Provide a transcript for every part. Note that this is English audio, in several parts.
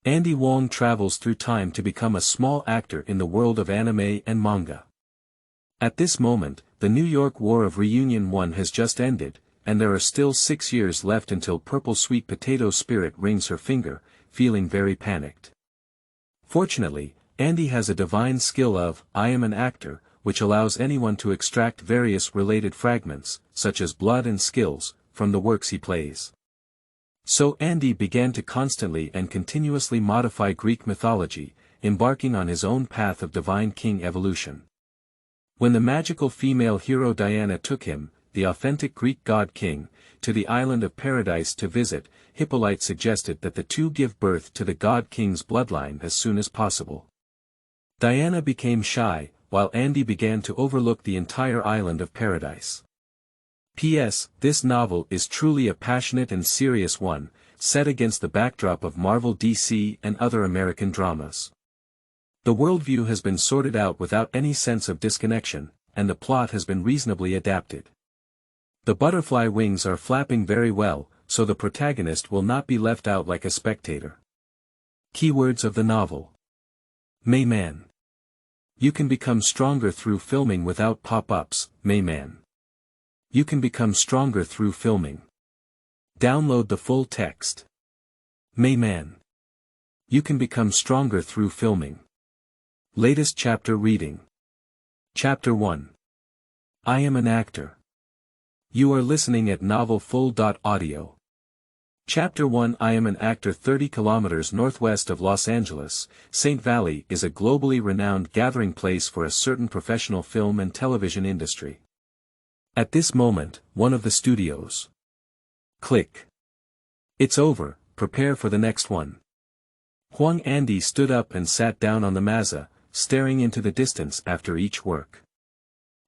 Andy Wong travels through time to become a small actor in the world of anime and manga. At this moment, the New York War of Reunion 1 has just ended, and there are still 6 years left until Purple Sweet Potato Spirit rings her finger, feeling very panicked. Fortunately, Andy has a divine skill of, I am an actor, which allows anyone to extract various related fragments, such as blood and skills, from the works he plays. So Andy began to constantly and continuously modify Greek mythology, embarking on his own path of divine king evolution. When the magical female hero Diana took him, the authentic Greek god king, to the island of Paradise to visit, Hippolyte suggested that the two give birth to the god king's bloodline as soon as possible. Diana became shy, while Andy began to overlook the entire island of Paradise. P.S. This novel is truly a passionate and serious one, set against the backdrop of Marvel, DC and other American dramas. The worldview has been sorted out without any sense of disconnection, and the plot has been reasonably adapted. The butterfly wings are flapping very well, so the protagonist will not be left out like a spectator. Keywords of the novel. Mayman. You can become stronger through filming without pop-ups, Mayman. You can become stronger through filming. Download the full text. Mayman. You can become stronger through filming. Latest chapter reading. Chapter 1. I am an actor. You are listening at novelfull.audio. Chapter 1. I am an actor. 30 kilometers northwest of Los Angeles, St. Valley is a globally renowned gathering place for a certain professional film and television industry. At this moment, one of the studios. Click. It's over, prepare for the next one. Wong. Andy stood up and sat down on the mesa, staring into the distance after each work.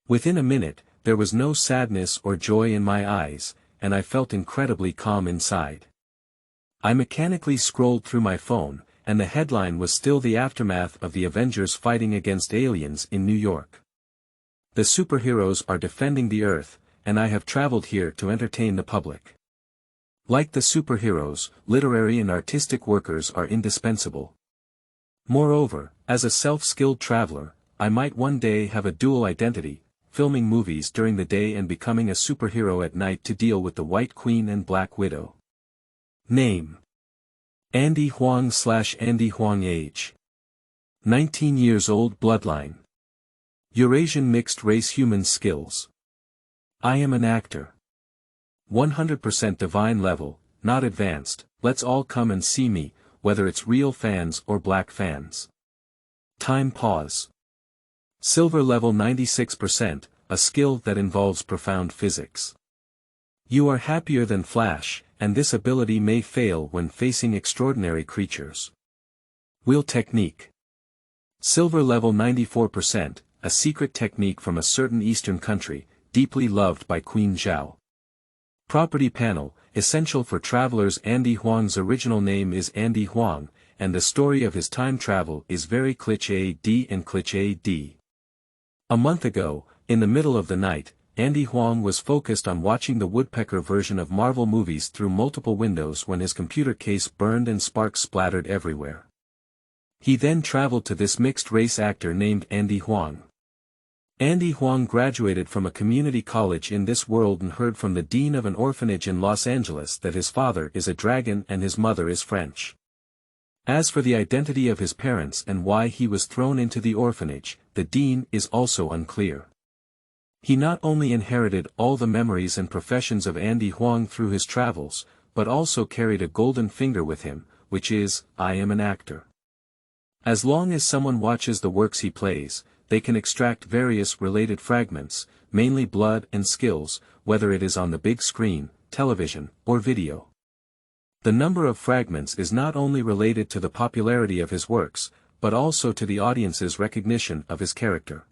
Within a minute, there was no sadness or joy in my eyes, and I felt incredibly calm inside. I mechanically scrolled through my phone, and the headline was still the aftermath of the Avengers fighting against aliens in New York. The superheroes are defending the Earth, and I have traveled here to entertain the public. Like the superheroes, literary and artistic workers are indispensable. Moreover, as a self-skilled traveler, I might one day have a dual identity, filming movies during the day and becoming a superhero at night to deal with the White Queen and Black Widow. Name. Andy Huang / Andy Huang. Age. 19 years old. Bloodline. Eurasian mixed race. Human skills. I am an actor. 100% divine level, not advanced, let's all come and see me, whether it's real fans or black fans. Time pause. Silver level 96%, a skill that involves profound physics. You are happier than Flash, and this ability may fail when facing extraordinary creatures. Wheel technique. Silver level 94%, a secret technique from a certain Eastern country, deeply loved by Queen Zhao. Property panel, essential for travelers. Andy Huang's original name is Andy Huang, and the story of his time travel is very cliché and cliché. A month ago, in the middle of the night, Andy Huang was focused on watching the woodpecker version of Marvel movies through multiple windows when his computer case burned and sparks splattered everywhere. He then traveled to this mixed-race actor named Andy Huang. Andy Huang graduated from a community college in this world and heard from the dean of an orphanage in Los Angeles that his father is a dragon and his mother is French. As for the identity of his parents and why he was thrown into the orphanage, the dean is also unclear. He not only inherited all the memories and professions of Andy Huang through his travels, but also carried a golden finger with him, which is, I am an actor. As long as someone watches the works he plays, they can extract various related fragments, mainly blood and skills, whether it is on the big screen, television, or video. The number of fragments is not only related to the popularity of his works, but also to the audience's recognition of his character.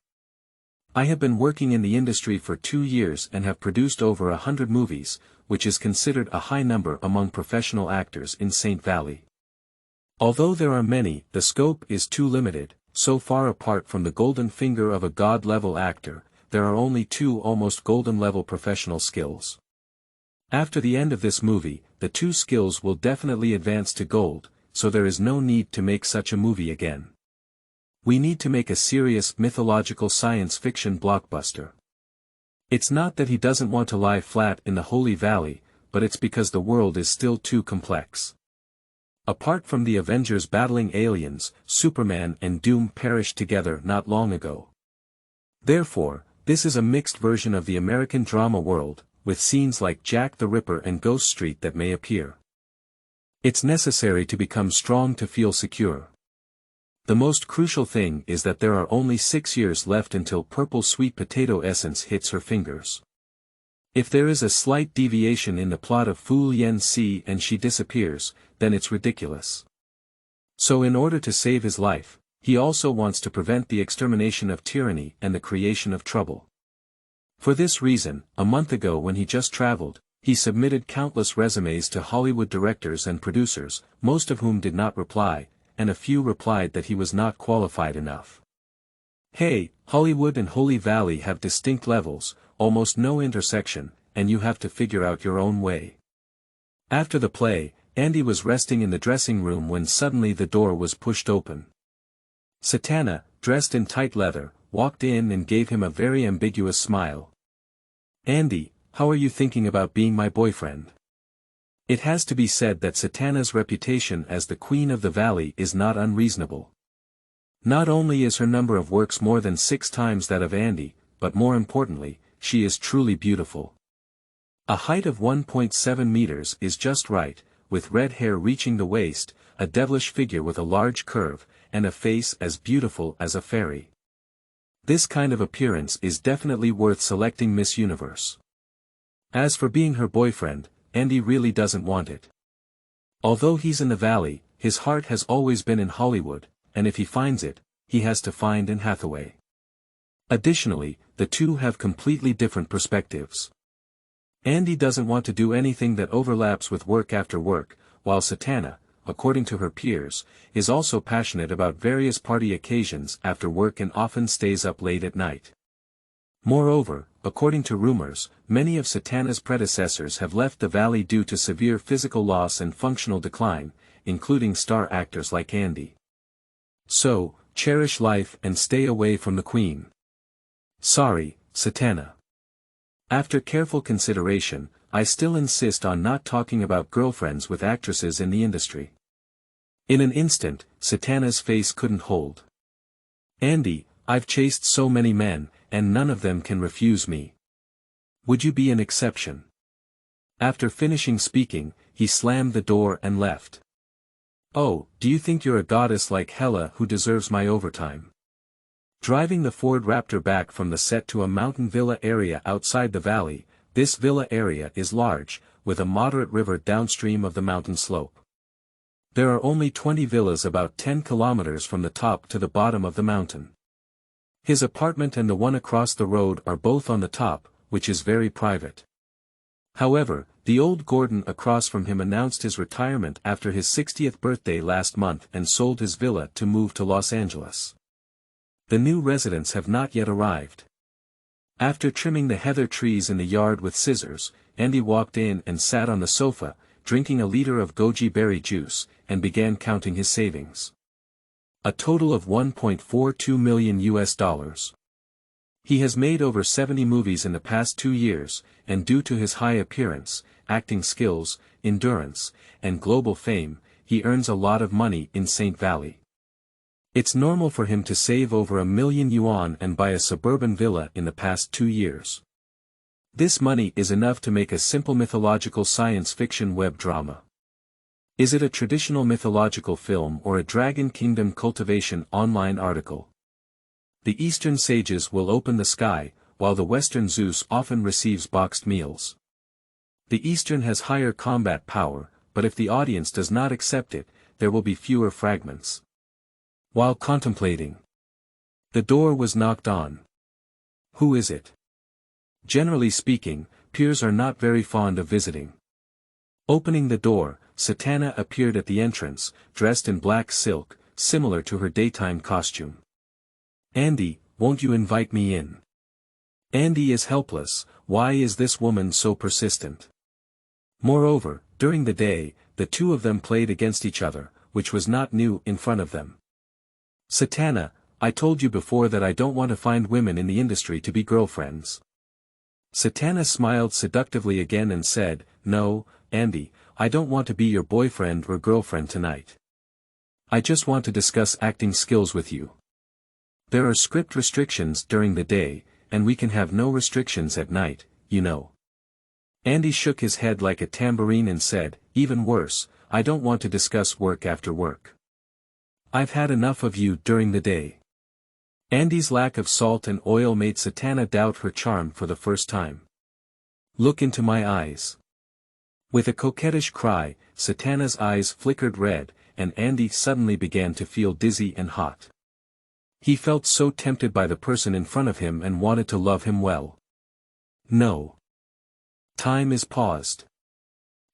I have been working in the industry for 2 years and have produced over 100 movies, which is considered a high number among professional actors in St. Valley. Although there are many, the scope is too limited. So far apart from the golden finger of a god-level actor, there are only 2 almost golden-level professional skills. After the end of this movie, the 2 skills will definitely advance to gold, so there is no need to make such a movie again. We need to make a serious mythological science fiction blockbuster. It's not that he doesn't want to lie flat in the Holy Valley, but it's because the world is still too complex. Apart from the Avengers battling aliens, Superman and Doom perished together not long ago. Therefore, this is a mixed version of the American drama world, with scenes like Jack the Ripper and Ghost Street that may appear. It's necessary to become strong to feel secure. The most crucial thing is that there are only 6 years left until purple sweet potato essence hits her fingers. If there is a slight deviation in the plot of Fu Yen Si and she disappears, then it's ridiculous. So in order to save his life, he also wants to prevent the extermination of tyranny and the creation of trouble. For this reason, a month ago when he just traveled, he submitted countless resumes to Hollywood directors and producers, most of whom did not reply, and a few replied that he was not qualified enough. Hey, Hollywood and Holy Valley have distinct levels, almost no intersection, and you have to figure out your own way. After the play, Andy was resting in the dressing room when suddenly the door was pushed open. Satana, dressed in tight leather, walked in and gave him a very ambiguous smile. "Andy, how are you thinking about being my boyfriend?" It has to be said that Satana's reputation as the Queen of the Valley is not unreasonable. Not only is her number of works more than 6 times that of Andy, but more importantly, she is truly beautiful. A height of 1.7 meters is just right, with red hair reaching the waist, a devilish figure with a large curve, and a face as beautiful as a fairy. This kind of appearance is definitely worth selecting Miss Universe. As for being her boyfriend, Andy really doesn't want it. Although he's in the valley, his heart has always been in Hollywood, and if he finds it, he has to find Anne Hathaway. Additionally, the two have completely different perspectives. Andy doesn't want to do anything that overlaps with work after work, while Satana, according to her peers, is also passionate about various party occasions after work and often stays up late at night. Moreover, according to rumors, many of Satana's predecessors have left the valley due to severe physical loss and functional decline, including star actors like Andy. So, cherish life and stay away from the Queen. Sorry, Satana. After careful consideration, I still insist on not talking about girlfriends with actresses in the industry. In an instant, Satana's face couldn't hold. Andy, I've chased so many men, and none of them can refuse me. Would you be an exception? After finishing speaking, he slammed the door and left. Oh, do you think you're a goddess like Hela who deserves my overtime? Driving the Ford Raptor back from the set to a mountain villa area outside the valley, this villa area is large, with a moderate river downstream of the mountain slope. There are only 20 villas about 10 kilometers from the top to the bottom of the mountain. His apartment and the one across the road are both on the top, which is very private. However, the old Gordon across from him announced his retirement after his 60th birthday last month and sold his villa to move to Los Angeles. The new residents have not yet arrived. After trimming the heather trees in the yard with scissors, Andy walked in and sat on the sofa, drinking a liter of goji berry juice, and began counting his savings. A total of $1.42 million. He has made over 70 movies in the past 2 years, and due to his high appearance, acting skills, endurance, and global fame, he earns a lot of money in St. Valley. It's normal for him to save over $1 million and buy a suburban villa in the past 2 years. This money is enough to make a simple mythological science fiction web drama. Is it a traditional mythological film or a Dragon Kingdom cultivation online article? The Eastern sages will open the sky, while the Western Zeus often receives boxed meals. The Eastern has higher combat power, but if the audience does not accept it, there will be fewer fragments. While contemplating, the door was knocked on. Who is it? Generally speaking, peers are not very fond of visiting. Opening the door, Satana appeared at the entrance, dressed in black silk, similar to her daytime costume. Andy, won't you invite me in? Andy is helpless. Why is this woman so persistent? Moreover, during the day, the two of them played against each other, which was not new, in front of them. "Satana, I told you before that I don't want to find women in the industry to be girlfriends." Satana smiled seductively again and said, "No, Andy, I don't want to be your boyfriend or girlfriend tonight. I just want to discuss acting skills with you. There are script restrictions during the day, and we can have no restrictions at night, you know." Andy shook his head like a tambourine and said, "Even worse, I don't want to discuss work after work. I've had enough of you during the day." Andy's lack of salt and oil made Satana doubt her charm for the first time. "Look into my eyes." With a coquettish cry, Satana's eyes flickered red, and Andy suddenly began to feel dizzy and hot. He felt so tempted by the person in front of him and wanted to love him well. No. Time is paused.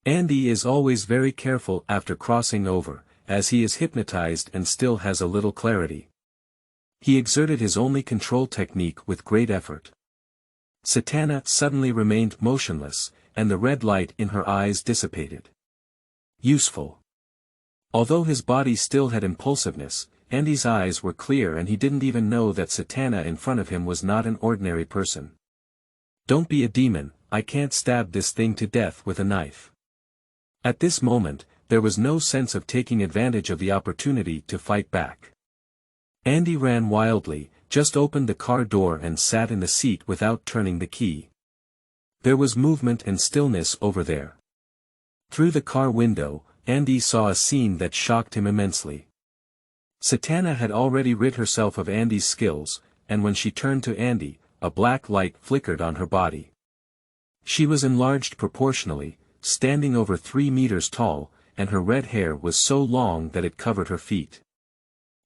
Andy is always very careful after crossing over, as he is hypnotized and still has a little clarity. He exerted his only control technique with great effort. Satana suddenly remained motionless, and the red light in her eyes dissipated. Useful. Although his body still had impulsiveness, Andy's eyes were clear and he didn't even know that Satana in front of him was not an ordinary person. "Don't be a demon, I can't stab this thing to death with a knife." At this moment, there was no sense of taking advantage of the opportunity to fight back. Andy ran wildly, just opened the car door and sat in the seat without turning the key. There was movement and stillness over there. Through the car window, Andy saw a scene that shocked him immensely. Satana had already rid herself of Andy's skills, and when she turned to Andy, a black light flickered on her body. She was enlarged proportionally, standing over 3 meters tall, and her red hair was so long that it covered her feet.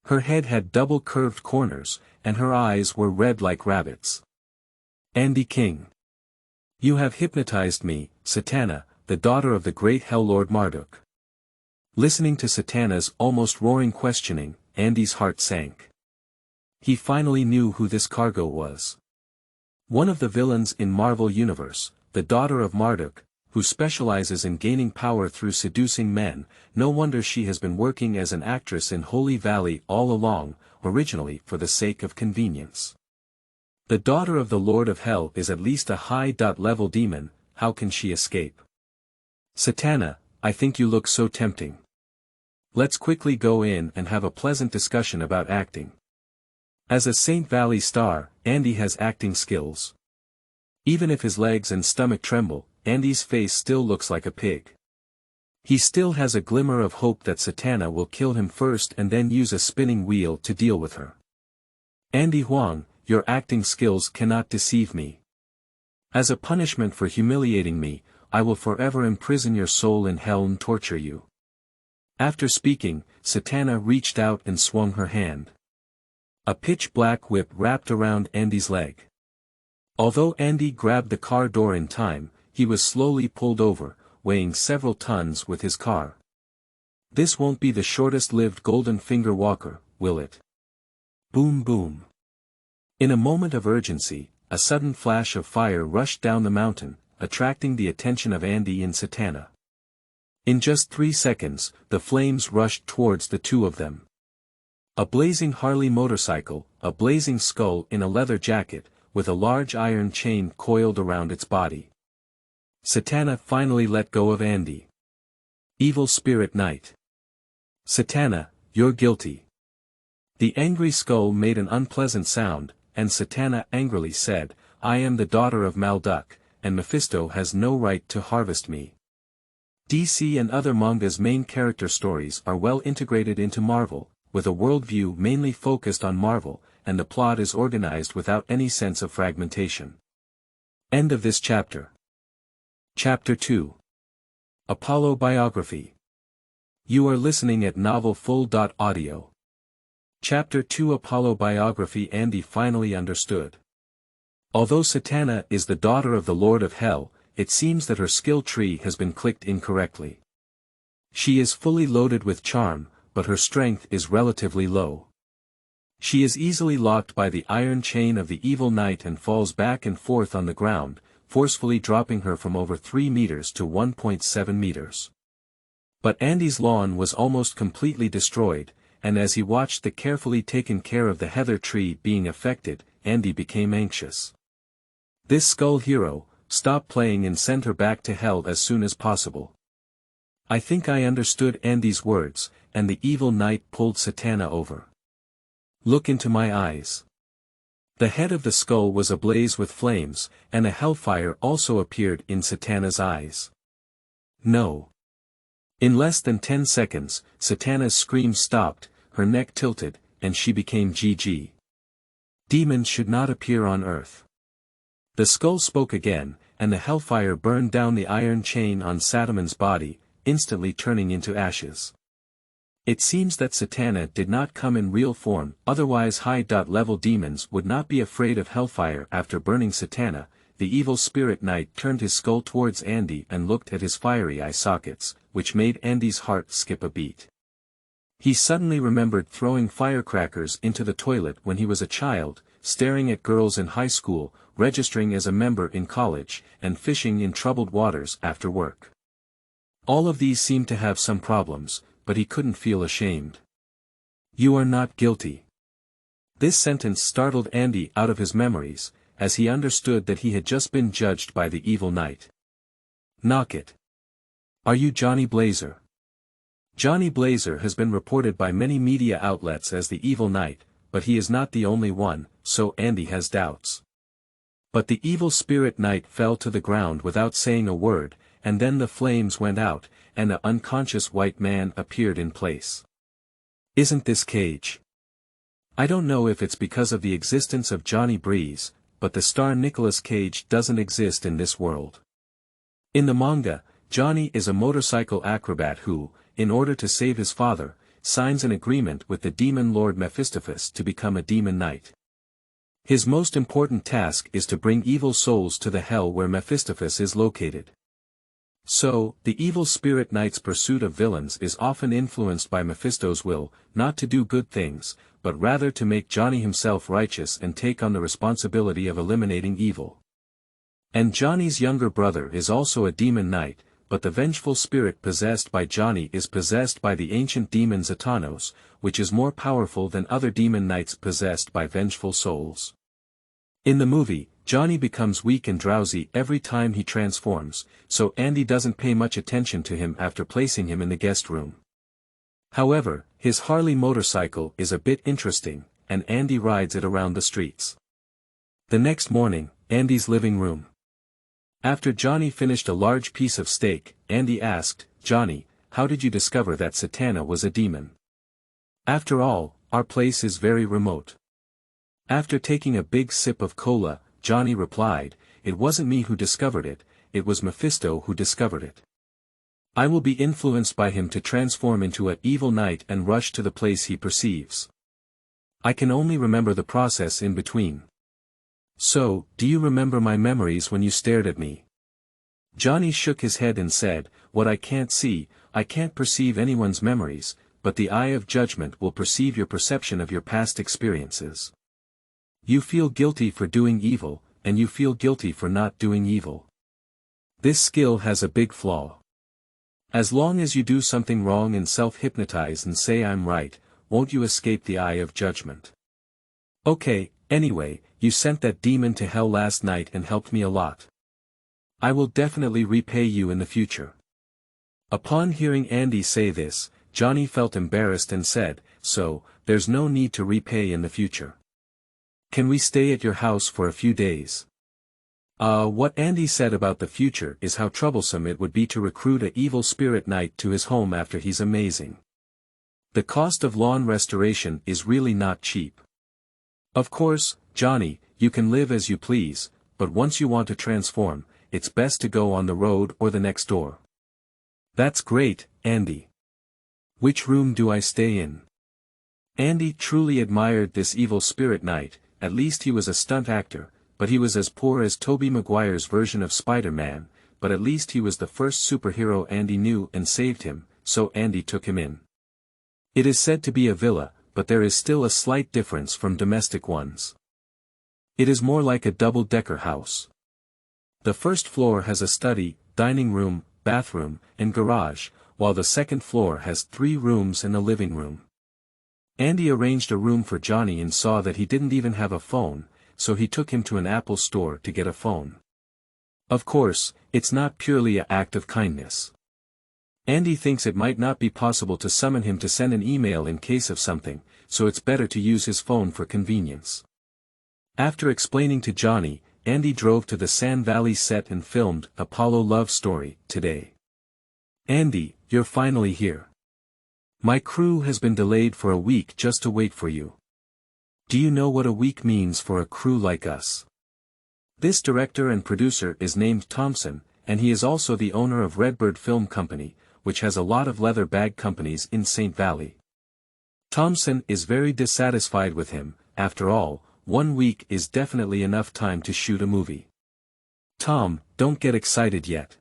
Her head had double curved corners, and her eyes were red like rabbits. "Andy King. You have hypnotized me, Satana, the daughter of the great Hell Lord Marduk." Listening to Satana's almost roaring questioning, Andy's heart sank. He finally knew who this cargo was. One of the villains in Marvel Universe, the daughter of Marduk, who specializes in gaining power through seducing men. No wonder she has been working as an actress in Holy Valley all along, originally for the sake of convenience. The daughter of the Lord of Hell is at least a high-level demon. How can she escape? "Satana, I think you look so tempting. Let's quickly go in and have a pleasant discussion about acting." As a Saint Valley star, Andy has acting skills. Even if his legs and stomach tremble, Andy's face still looks like a pig. He still has a glimmer of hope that Satana will kill him first and then use a spinning wheel to deal with her. "Andy Wong, your acting skills cannot deceive me. As a punishment for humiliating me, I will forever imprison your soul in hell and torture you." After speaking, Satana reached out and swung her hand. A pitch-black whip wrapped around Andy's leg. Although Andy grabbed the car door in time, he was slowly pulled over, weighing several tons with his car. "This won't be the shortest-lived golden finger walker, will it?" Boom boom. In a moment of urgency, a sudden flash of fire rushed down the mountain, attracting the attention of Andy and Satana. In just 3 seconds, the flames rushed towards the two of them. A blazing Harley motorcycle, a blazing skull in a leather jacket, with a large iron chain coiled around its body. Satana finally let go of Andy. "Evil Spirit Knight. Satana, you're guilty." The angry skull made an unpleasant sound, and Satana angrily said, "I am the daughter of Marduk, and Mephisto has no right to harvest me." DC and other manga's main character stories are well integrated into Marvel, with a worldview mainly focused on Marvel, and the plot is organized without any sense of fragmentation. End of this chapter. Chapter 2. Apollo Biography. You are listening at novelfull.audio. Chapter 2 Apollo Biography. Andy finally understood. Although Satana is the daughter of the Lord of Hell, it seems that her skill tree has been clicked incorrectly. She is fully loaded with charm, but her strength is relatively low. She is easily locked by the iron chain of the evil knight and falls back and forth on the ground, forcefully dropping her from over 3 meters to 1.7 meters. But Andy's lawn was almost completely destroyed, and as he watched the carefully taken care of the heather tree being affected, Andy became anxious. This skull hero, stop playing and send her back to hell as soon as possible. I think I understood Andy's words, and the evil knight pulled Satana over. Look into my eyes. The head of the skull was ablaze with flames, and a hellfire also appeared in Satana's eyes. No. In less than 10 seconds, Satana's scream stopped, her neck tilted, and she became GG. Demons should not appear on earth. The skull spoke again, and the hellfire burned down the iron chain on Sataman's body, instantly turning into ashes. It seems that Satana did not come in real form, otherwise high-level demons would not be afraid of hellfire. After burning Satana, the evil spirit knight turned his skull towards Andy and looked at his fiery eye sockets, which made Andy's heart skip a beat. He suddenly remembered throwing firecrackers into the toilet when he was a child, staring at girls in high school, registering as a member in college, and fishing in troubled waters after work. All of these seemed to have some problems, but he couldn't feel ashamed. You are not guilty. This sentence startled Andy out of his memories, as he understood that he had just been judged by the evil knight. Knock it. Are you Johnny Blazer? Johnny Blazer has been reported by many media outlets as the evil knight, but he is not the only one, so Andy has doubts. But the evil spirit knight fell to the ground without saying a word, and then the flames went out, and an unconscious white man appeared in place. Isn't this Cage? I don't know if it's because of the existence of Johnny Breeze, but the star Nicolas Cage doesn't exist in this world. In the manga, Johnny is a motorcycle acrobat who, in order to save his father, signs an agreement with the demon lord Mephistopheles to become a demon knight. His most important task is to bring evil souls to the hell where Mephistopheles is located. So, the evil spirit knight's pursuit of villains is often influenced by Mephisto's will, not to do good things, but rather to make Johnny himself righteous and take on the responsibility of eliminating evil. And Johnny's younger brother is also a demon knight, but the vengeful spirit possessed by Johnny is possessed by the ancient demon Zatanos, which is more powerful than other demon knights possessed by vengeful souls. In the movie, Johnny becomes weak and drowsy every time he transforms, so Andy doesn't pay much attention to him after placing him in the guest room. However, his Harley motorcycle is a bit interesting, and Andy rides it around the streets. The next morning, Andy's living room. After Johnny finished a large piece of steak, Andy asked, "Johnny, how did you discover that Satana was a demon? After all, our place is very remote." After taking a big sip of cola, Johnny replied, "It wasn't me who discovered it, it was Mephisto who discovered it. I will be influenced by him to transform into an evil knight and rush to the place he perceives. I can only remember the process in between. So, do you remember my memories when you stared at me?" Johnny shook his head and said, "What I can't see, I can't perceive anyone's memories, but the eye of judgment will perceive your perception of your past experiences. You feel guilty for doing evil, and you feel guilty for not doing evil. This skill has a big flaw. As long as you do something wrong and self-hypnotize and say I'm right, won't you escape the eye of judgment? Okay, anyway, you sent that demon to hell last night and helped me a lot. I will definitely repay you in the future." Upon hearing Andy say this, Johnny felt embarrassed and said, "So, there's no need to repay in the future. Can we stay at your house for a few days?" What Andy said about the future is how troublesome it would be to recruit a evil spirit knight to his home after he's amazing. The cost of lawn restoration is really not cheap. Of course, Johnny, you can live as you please, but once you want to transform, it's best to go on the road or the next door. That's great, Andy. Which room do I stay in? Andy truly admired this evil spirit knight. At least he was a stunt actor, but he was as poor as Tobey Maguire's version of Spider-Man, but at least he was the first superhero Andy knew and saved him, so Andy took him in. It is said to be a villa, but there is still a slight difference from domestic ones. It is more like a double-decker house. The first floor has a study, dining room, bathroom, and garage, while the second floor has 3 rooms and a living room. Andy arranged a room for Johnny and saw that he didn't even have a phone, so he took him to an Apple store to get a phone. Of course, it's not purely an act of kindness. Andy thinks it might not be possible to summon him to send an email in case of something, so it's better to use his phone for convenience. After explaining to Johnny, Andy drove to the Sand Valley set and filmed Apollo Love Story today. Andy, you're finally here. My crew has been delayed for a week just to wait for you. Do you know what a week means for a crew like us? This director and producer is named Thompson, and he is also the owner of Redbird Film Company, which has a lot of leather bag companies in St. Valley. Thompson is very dissatisfied with him. After all, 1 week is definitely enough time to shoot a movie. Tom, don't get excited yet.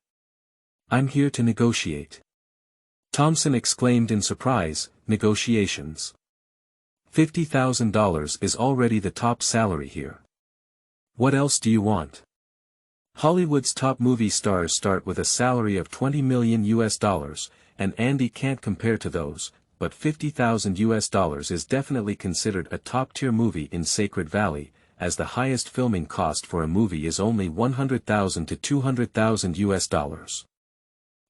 I'm here to negotiate. Thompson exclaimed in surprise, negotiations. $50,000 is already the top salary here. What else do you want? Hollywood's top movie stars start with a salary of $20 million, and Andy can't compare to those, but $50,000 is definitely considered a top-tier movie in Sacred Valley, as the highest filming cost for a movie is only $100,000 to $200,000.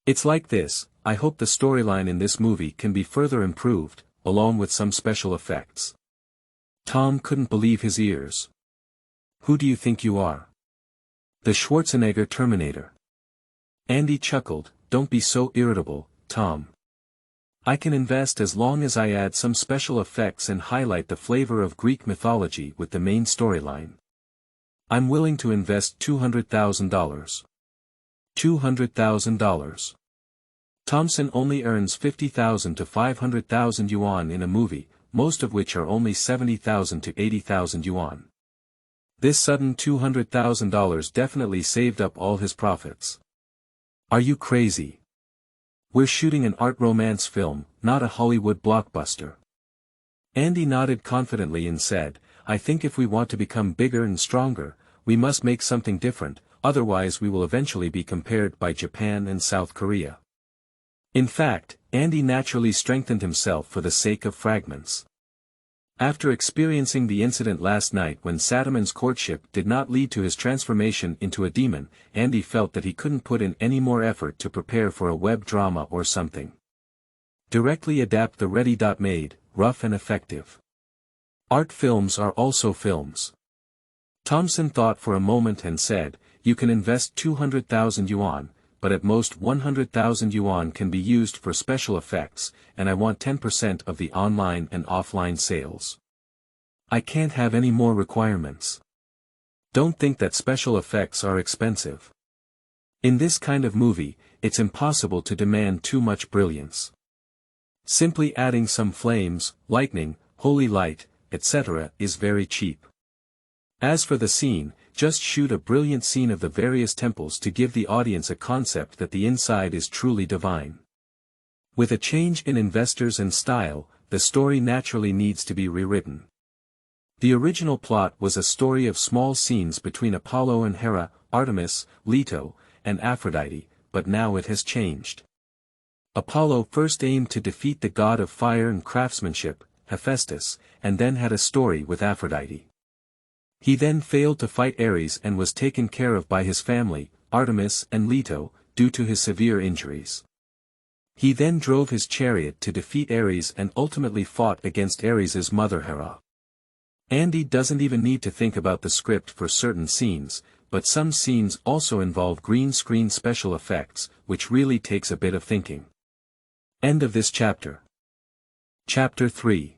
It's like this. I hope the storyline in this movie can be further improved, along with some special effects. Tom couldn't believe his ears. Who do you think you are? The Schwarzenegger Terminator. Andy chuckled, don't be so irritable, Tom. I can invest as long as I add some special effects and highlight the flavor of Greek mythology with the main storyline. I'm willing to invest $200,000. $200,000. Thompson only earns 50,000 to 500,000 yuan in a movie, most of which are only 70,000 to 80,000 yuan. This sudden $200,000 definitely saved up all his profits. Are you crazy? We're shooting an art romance film, not a Hollywood blockbuster. Andy nodded confidently and said, I think if we want to become bigger and stronger, we must make something different, otherwise we will eventually be compared by Japan and South Korea. In fact, Andy naturally strengthened himself for the sake of fragments. After experiencing the incident last night when Sataman's courtship did not lead to his transformation into a demon, Andy felt that he couldn't put in any more effort to prepare for a web drama or something. Directly adapt the ready-made, rough and effective. Art films are also films. Thompson thought for a moment and said, you can invest 200,000 yuan, but at most 100,000 yuan can be used for special effects, and I want 10% of the online and offline sales. I can't have any more requirements. Don't think that special effects are expensive. In this kind of movie, it's impossible to demand too much brilliance. Simply adding some flames, lightning, holy light, etc. is very cheap. As for the scene, just shoot a brilliant scene of the various temples to give the audience a concept that the inside is truly divine. With a change in investors and style, the story naturally needs to be rewritten. The original plot was a story of small scenes between Apollo and Hera, Artemis, Leto, and Aphrodite, but now it has changed. Apollo first aimed to defeat the god of fire and craftsmanship, Hephaestus, and then had a story with Aphrodite. He then failed to fight Ares and was taken care of by his family, Artemis and Leto, due to his severe injuries. He then drove his chariot to defeat Ares and ultimately fought against Ares's mother Hera. Andy doesn't even need to think about the script for certain scenes, but some scenes also involve green screen special effects, which really takes a bit of thinking. End of this chapter. Chapter 3.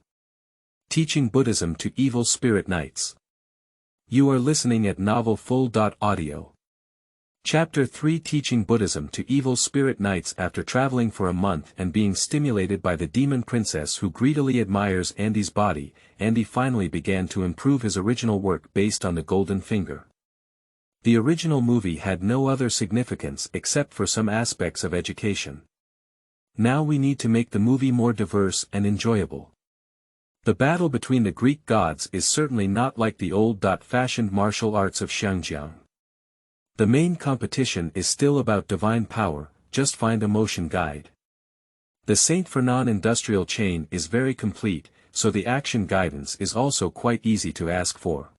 Teaching Buddhism to Evil Spirit Knights. You are listening at novelfull.audio. Chapter 3 Teaching Buddhism to Evil Spirit Knights. After traveling for a month and being stimulated by the demon princess who greedily admires Andy's body, Andy finally began to improve his original work based on the Golden Finger. The original movie had no other significance except for some aspects of education. Now we need to make the movie more diverse and enjoyable. The battle between the Greek gods is certainly not like the old-fashioned martial arts of Xiangjiang. The main competition is still about divine power, just find a motion guide. The Saint for non-industrial chain is very complete, so the action guidance is also quite easy to ask for.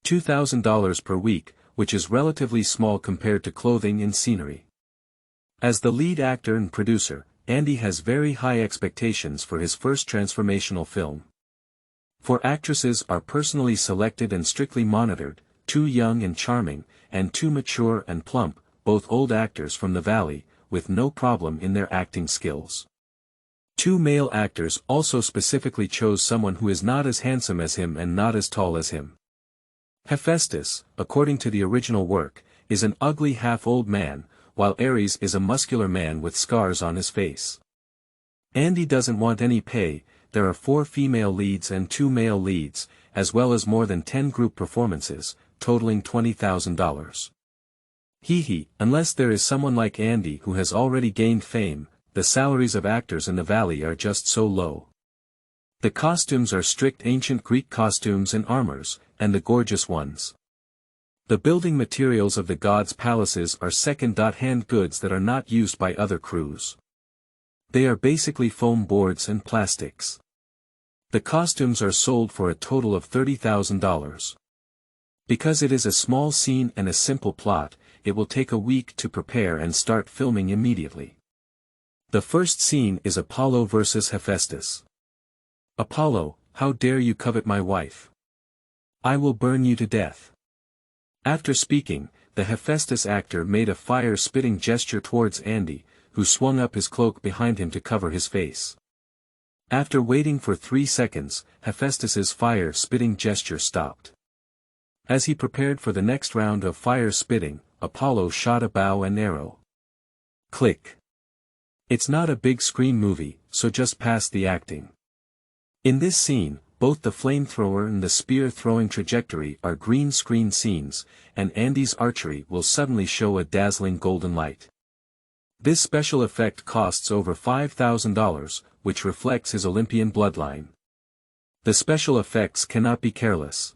$2,000 per week, which is relatively small compared to clothing and scenery. As the lead actor and producer, Andy has very high expectations for his first transformational film. 4 actresses are personally selected and strictly monitored, 2 young and charming, and 2 mature and plump, both old actors from the valley, with no problem in their acting skills. 2 male actors also specifically chose someone who is not as handsome as him and not as tall as him. Hephaestus, according to the original work, is an ugly half-old man, while Ares is a muscular man with scars on his face. Andy doesn't want any pay. There are 4 female leads and 2 male leads, as well as more than 10 group performances, totaling $20,000. Hee, unless there is someone like Andy who has already gained fame, the salaries of actors in the valley are just so low. The costumes are strict ancient Greek costumes and armors, and the gorgeous ones. The building materials of the gods' palaces are second-hand goods that are not used by other crews. They are basically foam boards and plastics. The costumes are sold for a total of $30,000. Because it is a small scene and a simple plot, it will take a week to prepare and start filming immediately. The first scene is Apollo versus Hephaestus. Apollo, how dare you covet my wife? I will burn you to death. After speaking, the Hephaestus actor made a fire-spitting gesture towards Andy, who swung up his cloak behind him to cover his face. After waiting for 3 seconds, Hephaestus's fire-spitting gesture stopped. As he prepared for the next round of fire-spitting, Apollo shot a bow and arrow. Click. It's not a big screen movie, so just pass the acting. In this scene, both the flamethrower and the spear-throwing trajectory are green screen scenes, and Andy's archery will suddenly show a dazzling golden light. This special effect costs over $5,000, which reflects his Olympian bloodline. The special effects cannot be careless.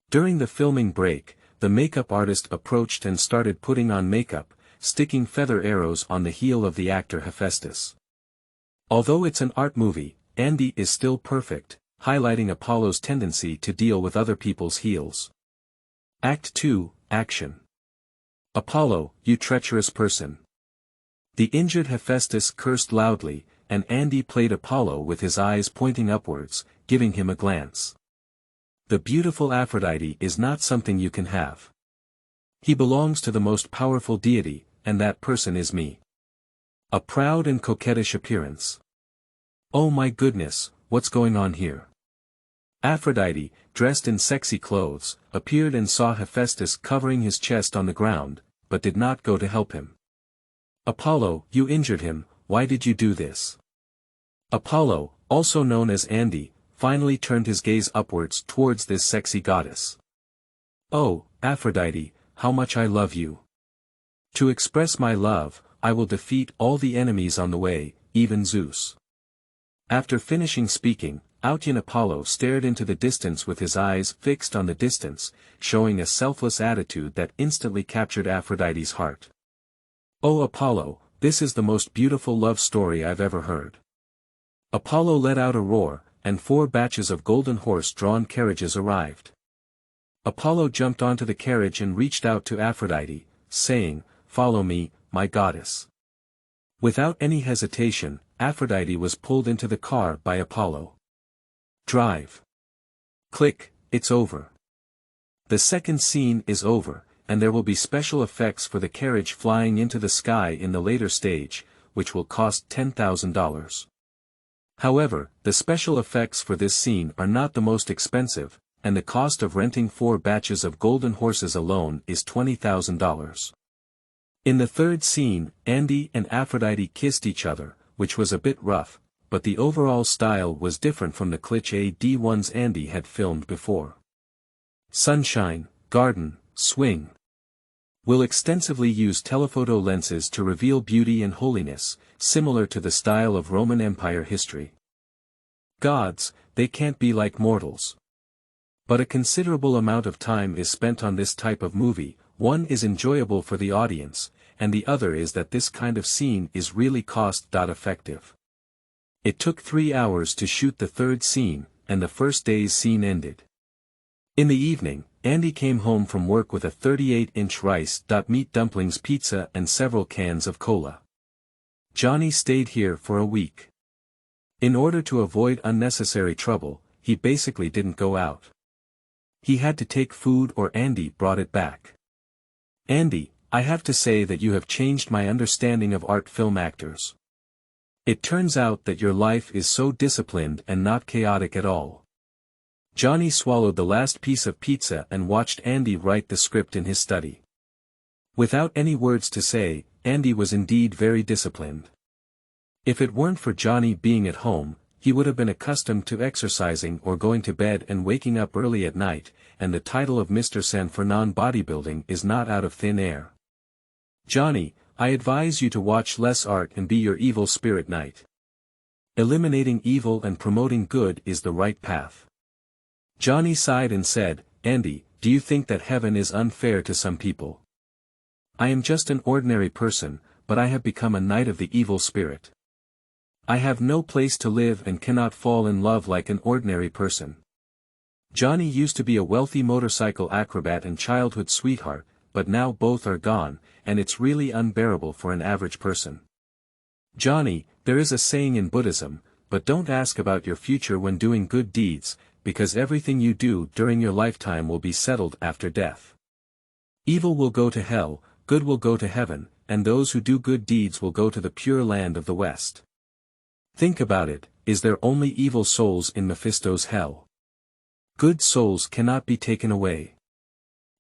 During the filming break, the makeup artist approached and started putting on makeup, sticking feather arrows on the heel of the actor Hephaestus. Although it's an art movie, Andy is still perfect, highlighting Apollo's tendency to deal with other people's heels. Act 2, Action. Apollo, you treacherous person. The injured Hephaestus cursed loudly, and Andy played Apollo with his eyes pointing upwards, giving him a glance. The beautiful Aphrodite is not something you can have. He belongs to the most powerful deity, and that person is me. A proud and coquettish appearance. Oh my goodness, what's going on here? Aphrodite, dressed in sexy clothes, appeared and saw Hephaestus covering his chest on the ground, but did not go to help him. Apollo, you injured him, why did you do this? Apollo, also known as Andy, finally turned his gaze upwards towards this sexy goddess. Oh, Aphrodite, how much I love you. To express my love, I will defeat all the enemies on the way, even Zeus. After finishing speaking, Outyan Apollo stared into the distance with his eyes fixed on the distance, showing a selfless attitude that instantly captured Aphrodite's heart. Oh Apollo, this is the most beautiful love story I've ever heard. Apollo let out a roar, and 4 batches of golden horse-drawn carriages arrived. Apollo jumped onto the carriage and reached out to Aphrodite, saying, "Follow me, my goddess." Without any hesitation, Aphrodite was pulled into the car by Apollo. Drive. Click, it's over. The second scene is over, and there will be special effects for the carriage flying into the sky in the later stage, which will cost $10,000. However, the special effects for this scene are not the most expensive, and the cost of renting 4 batches of golden horses alone is $20,000. In the third scene, Andy and Aphrodite kissed each other, which was a bit rough, but the overall style was different from the cliché ones Andy had filmed before. Sunshine, garden, swing. Will extensively use telephoto lenses to reveal beauty and holiness, similar to the style of Roman Empire history. Gods, they can't be like mortals. But a considerable amount of time is spent on this type of movie. One is enjoyable for the audience, and the other is that this kind of scene is really cost-effective. It took 3 hours to shoot the third scene, and the first day's scene ended. In the evening, Andy came home from work with a 38-inch rice-meat dumplings pizza and several cans of cola. Johnny stayed here for a week. In order to avoid unnecessary trouble, he basically didn't go out. He had to take food or Andy brought it back. Andy, I have to say that you have changed my understanding of art film actors. It turns out that your life is so disciplined and not chaotic at all. Johnny swallowed the last piece of pizza and watched Andy write the script in his study. Without any words to say, Andy was indeed very disciplined. If it weren't for Johnny being at home, he would have been accustomed to exercising or going to bed and waking up early at night, and the title of Mr. San Fernando Bodybuilding is not out of thin air. Johnny, I advise you to watch less art and be your evil spirit knight. Eliminating evil and promoting good is the right path. Johnny sighed and said, Andy, do you think that heaven is unfair to some people? I am just an ordinary person, but I have become a knight of the evil spirit. I have no place to live and cannot fall in love like an ordinary person. Johnny used to be a wealthy motorcycle acrobat and childhood sweetheart, but now both are gone, and it's really unbearable for an average person. Johnny, there is a saying in Buddhism, but don't ask about your future when doing good deeds, because everything you do during your lifetime will be settled after death. Evil will go to hell, good will go to heaven, and those who do good deeds will go to the pure land of the West. Think about it, is there only evil souls in Mephisto's hell? Good souls cannot be taken away.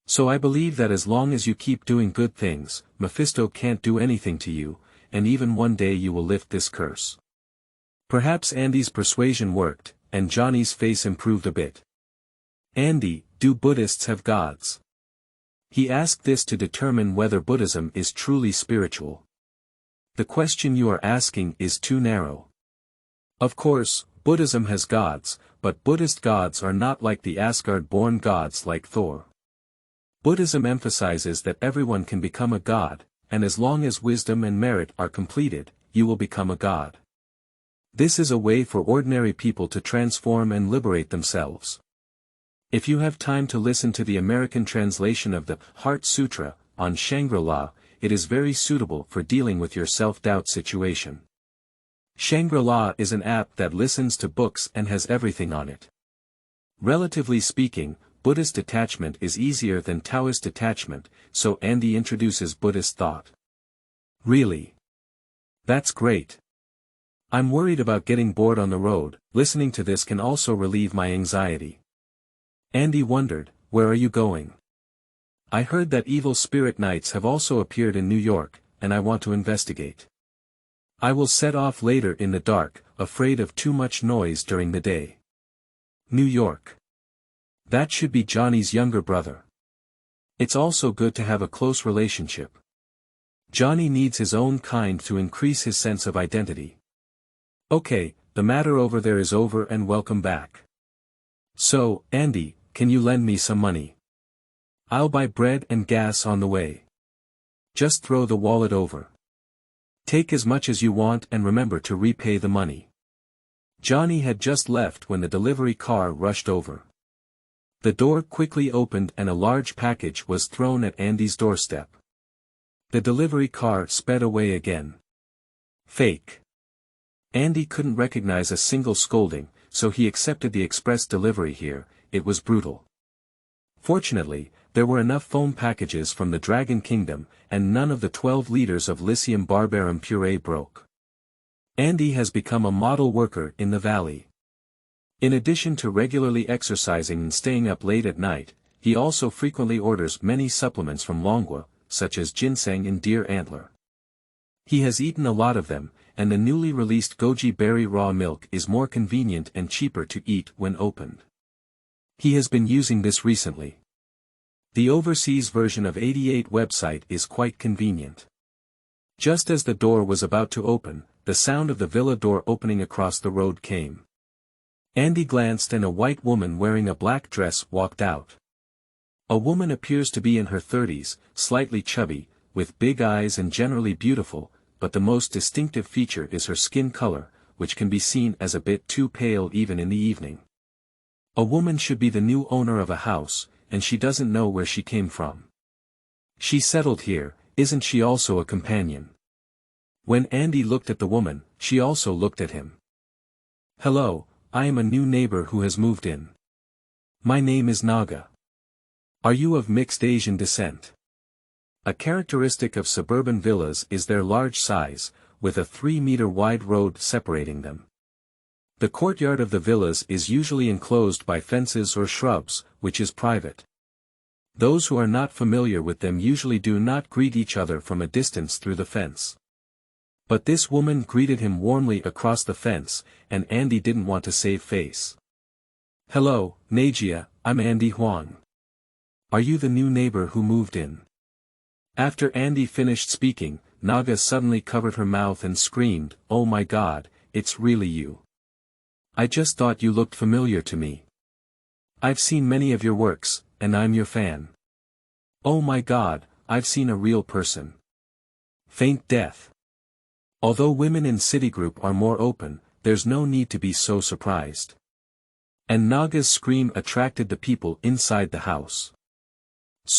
So I believe that as long as you keep doing good things, Mephisto can't do anything to you, and even one day you will lift this curse. Perhaps Andy's persuasion worked, and Johnny's face improved a bit. Andy, do Buddhists have gods? He asked this to determine whether Buddhism is truly spiritual. The question you are asking is too narrow. Of course, Buddhism has gods, but Buddhist gods are not like the Asgard-born gods like Thor. Buddhism emphasizes that everyone can become a god, and as long as wisdom and merit are completed, you will become a god. This is a way for ordinary people to transform and liberate themselves. If you have time to listen to the American translation of the Heart Sutra on Shangri-La, it is very suitable for dealing with your self-doubt situation. Shangri-La is an app that listens to books and has everything on it. Relatively speaking, Buddhist detachment is easier than Taoist detachment, so Andy introduces Buddhist thought. Really? That's great. I'm worried about getting bored on the road, listening to this can also relieve my anxiety. Andy wondered, where are you going? I heard that evil spirit knights have also appeared in New York, and I want to investigate. I will set off later in the dark, afraid of too much noise during the day. New York. That should be Johnny's younger brother. It's also good to have a close relationship. Johnny needs his own kind to increase his sense of identity. Okay, the matter over there is over and welcome back. So, Andy, can you lend me some money? I'll buy bread and gas on the way. Just throw the wallet over. Take as much as you want and remember to repay the money. Johnny had just left when the delivery car rushed over. The door quickly opened and a large package was thrown at Andy's doorstep. The delivery car sped away again. Fake. Andy couldn't recognize a single scolding, so he accepted the express delivery here. It was brutal. Fortunately, there were enough foam packages from the Dragon Kingdom, and none of the 12 liters of Lycium barbarum puree broke. Andy has become a model worker in the valley. In addition to regularly exercising and staying up late at night, he also frequently orders many supplements from Longwa, such as ginseng and deer antler. He has eaten a lot of them, and the newly released goji berry raw milk is more convenient and cheaper to eat when opened. He has been using this recently. The overseas version of 88 website is quite convenient. Just as the door was about to open, the sound of the villa door opening across the road came. Andy glanced and a white woman wearing a black dress walked out. A woman appears to be in her 30s, slightly chubby, with big eyes and generally beautiful, but the most distinctive feature is her skin color, which can be seen as a bit too pale even in the evening. A woman should be the new owner of a house, and she doesn't know where she came from. She settled here, isn't she also a companion? When Andy looked at the woman, she also looked at him. Hello, I am a new neighbor who has moved in. My name is Naga. Are you of mixed Asian descent? A characteristic of suburban villas is their large size, with a 3-meter wide road separating them. The courtyard of the villas is usually enclosed by fences or shrubs, which is private. Those who are not familiar with them usually do not greet each other from a distance through the fence. But this woman greeted him warmly across the fence, and Andy didn't want to save face. Hello, Najia, I'm Andy Wong. Are you the new neighbor who moved in? After Andy finished speaking, Naga suddenly covered her mouth and screamed, "Oh my God, it's really you. I just thought you looked familiar to me. I've seen many of your works, and I'm your fan. Oh my God, I've seen a real person." Faint death. Although women in Citigroup are more open, there's no need to be so surprised. And Naga's scream attracted the people inside the house.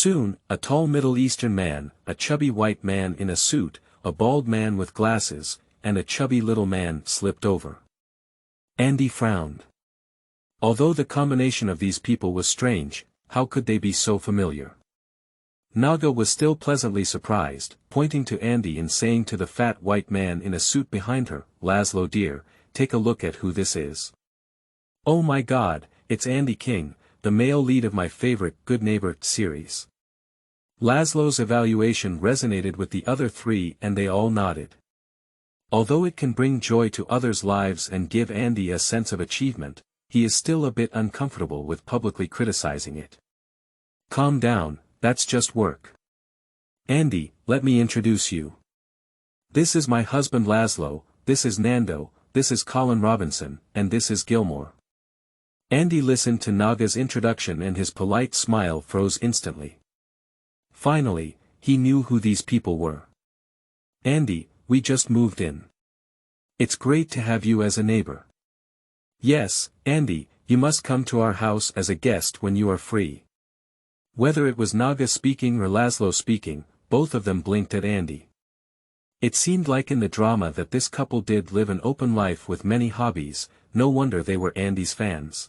Soon, a tall Middle Eastern man, a chubby white man in a suit, a bald man with glasses, and a chubby little man slipped over. Andy frowned. Although the combination of these people was strange, how could they be so familiar? Naga was still pleasantly surprised, pointing to Andy and saying to the fat white man in a suit behind her, "Laszlo dear, take a look at who this is. Oh my God, it's Andy King, the male lead of my favorite Good Neighbor series." Laszlo's evaluation resonated with the other three and they all nodded. Although it can bring joy to others' lives and give Andy a sense of achievement, he is still a bit uncomfortable with publicly criticizing it. Calm down, that's just work. Andy, let me introduce you. This is my husband Laszlo, this is Nando, this is Colin Robinson, and this is Gilmore. Andy listened to Naga's introduction and his polite smile froze instantly. Finally, he knew who these people were. Andy, we just moved in. It's great to have you as a neighbor. Yes, Andy, you must come to our house as a guest when you are free. Whether it was Naga speaking or Laszlo speaking, both of them blinked at Andy. It seemed like in the drama that this couple did live an open life with many hobbies, no wonder they were Andy's fans.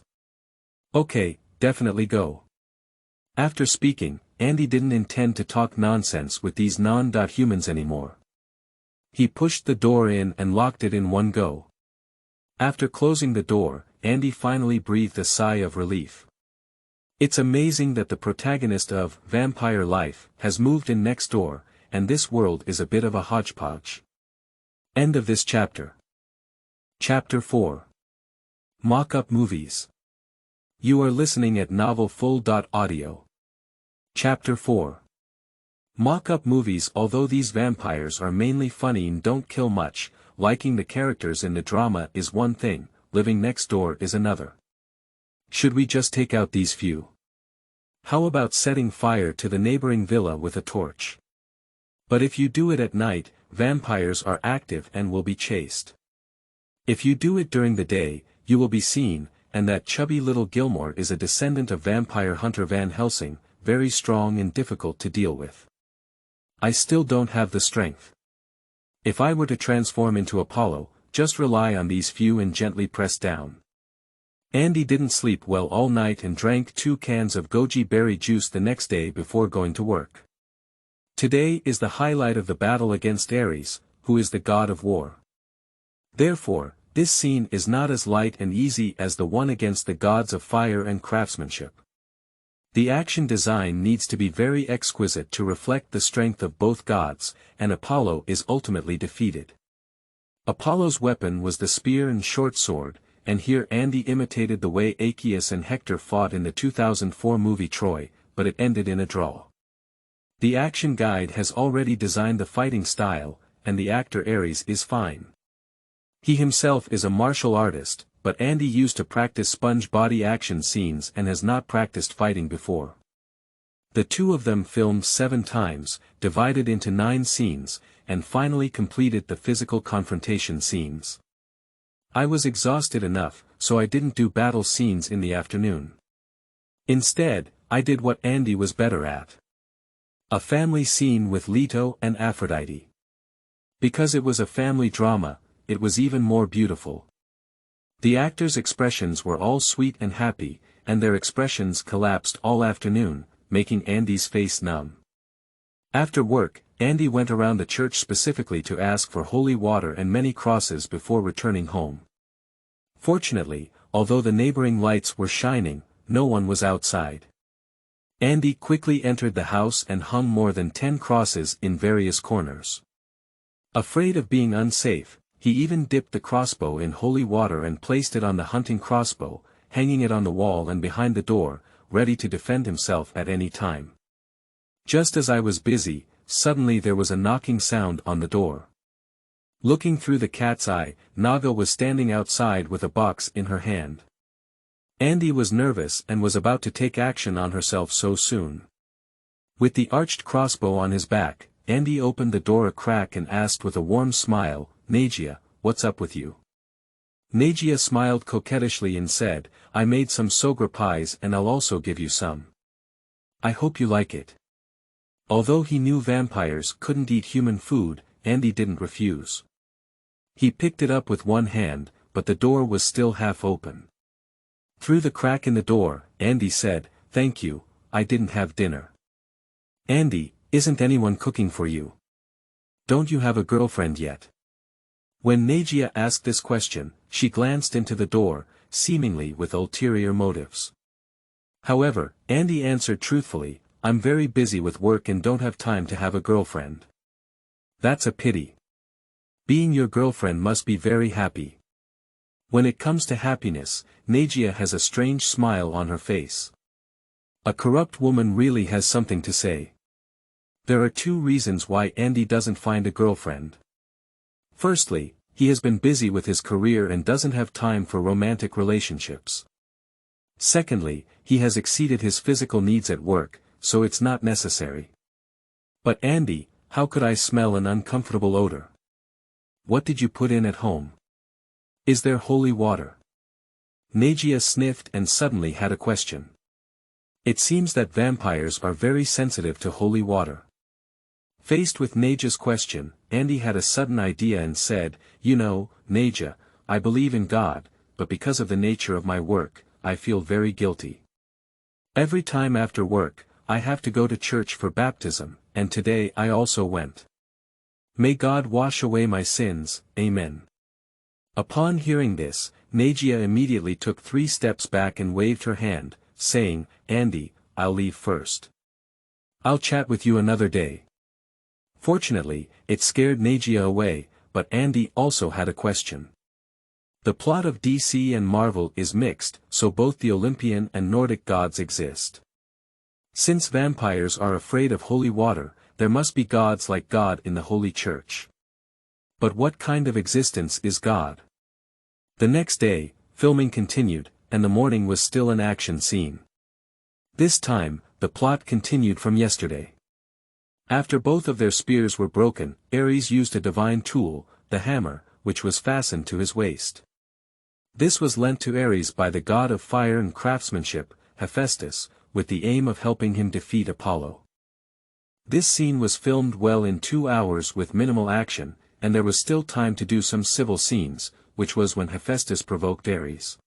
Okay, definitely go. After speaking, Andy didn't intend to talk nonsense with these non-humans anymore. He pushed the door in and locked it in one go. After closing the door, Andy finally breathed a sigh of relief. It's amazing that the protagonist of Vampire Life has moved in next door, and this world is a bit of a hodgepodge. End of this chapter. Chapter 4. Mock-up movies. You are listening at novelfull.audio. Chapter 4. Mock-up movies. Although these vampires are mainly funny and don't kill much, liking the characters in the drama is one thing, living next door is another. Should we just take out these few? How about setting fire to the neighboring villa with a torch? But if you do it at night, vampires are active and will be chased. If you do it during the day, you will be seen, and that chubby little Gilmore is a descendant of vampire hunter Van Helsing, very strong and difficult to deal with. I still don't have the strength. If I were to transform into Apollo, just rely on these few and gently press down. Andy didn't sleep well all night and drank 2 cans of goji berry juice the next day before going to work. Today is the highlight of the battle against Ares, who is the god of war. Therefore, this scene is not as light and easy as the one against the gods of fire and craftsmanship. The action design needs to be very exquisite to reflect the strength of both gods, and Apollo is ultimately defeated. Apollo's weapon was the spear and short sword, and here Andy imitated the way Aeacus and Hector fought in the 2004 movie Troy, but it ended in a draw. The action guide has already designed the fighting style, and the actor Ares is fine. He himself is a martial artist, but Andy used to practice sponge body action scenes and has not practiced fighting before. The two of them filmed 7 times, divided into 9 scenes, and finally completed the physical confrontation scenes. I was exhausted enough, so I didn't do battle scenes in the afternoon. Instead, I did what Andy was better at. A family scene with Leto and Aphrodite. Because it was a family drama, it was even more beautiful. The actors' expressions were all sweet and happy, and their expressions collapsed all afternoon, making Andy's face numb. After work, Andy went around the church specifically to ask for holy water and many crosses before returning home. Fortunately, although the neighboring lights were shining, no one was outside. Andy quickly entered the house and hung more than 10 crosses in various corners. Afraid of being unsafe, he even dipped the crossbow in holy water and placed it on the hunting crossbow, hanging it on the wall and behind the door, ready to defend himself at any time. Just as I was busy, suddenly there was a knocking sound on the door. Looking through the cat's eye, Naga was standing outside with a box in her hand. Andy was nervous and was about to take action on herself so soon. With the arched crossbow on his back, Andy opened the door a crack and asked with a warm smile, "Nagia, what's up with you?" Nagia smiled coquettishly and said, "I made some sogra pies and I'll also give you some. I hope you like it." Although he knew vampires couldn't eat human food, Andy didn't refuse. He picked it up with one hand, but the door was still half open. Through the crack in the door, Andy said, "Thank you, I didn't have dinner." "Andy, isn't anyone cooking for you? Don't you have a girlfriend yet?" When Nagia asked this question, she glanced into the door, seemingly with ulterior motives. However, Andy answered truthfully, "I'm very busy with work and don't have time to have a girlfriend." "That's a pity. Being your girlfriend must be very happy." When it comes to happiness, Nagia has a strange smile on her face. A corrupt woman really has something to say. There are 2 reasons why Andy doesn't find a girlfriend. Firstly, he has been busy with his career and doesn't have time for romantic relationships. Secondly, he has exceeded his physical needs at work, so it's not necessary. "But Andy, how could I smell an uncomfortable odor? What did you put in at home? Is there holy water?" Nagia sniffed and suddenly had a question. It seems that vampires are very sensitive to holy water. Faced with Nagia's question, Andy had a sudden idea and said, "You know, Nagia, I believe in God, but because of the nature of my work, I feel very guilty. Every time after work, I have to go to church for baptism, and today I also went. May God wash away my sins, Amen." Upon hearing this, Nagia immediately took 3 steps back and waved her hand, saying, "Andy, I'll leave first. I'll chat with you another day." Fortunately, it scared Nagia away, but Andy also had a question. The plot of DC and Marvel is mixed, so both the Olympian and Nordic gods exist. Since vampires are afraid of holy water, there must be gods like God in the Holy Church. But what kind of existence is God? The next day, filming continued, and the morning was still an action scene. This time, the plot continued from yesterday. After both of their spears were broken, Ares used a divine tool, the hammer, which was fastened to his waist. This was lent to Ares by the god of fire and craftsmanship, Hephaestus, with the aim of helping him defeat Apollo. This scene was filmed well in 2 hours with minimal action, and there was still time to do some civil scenes, which was when Hephaestus provoked Ares.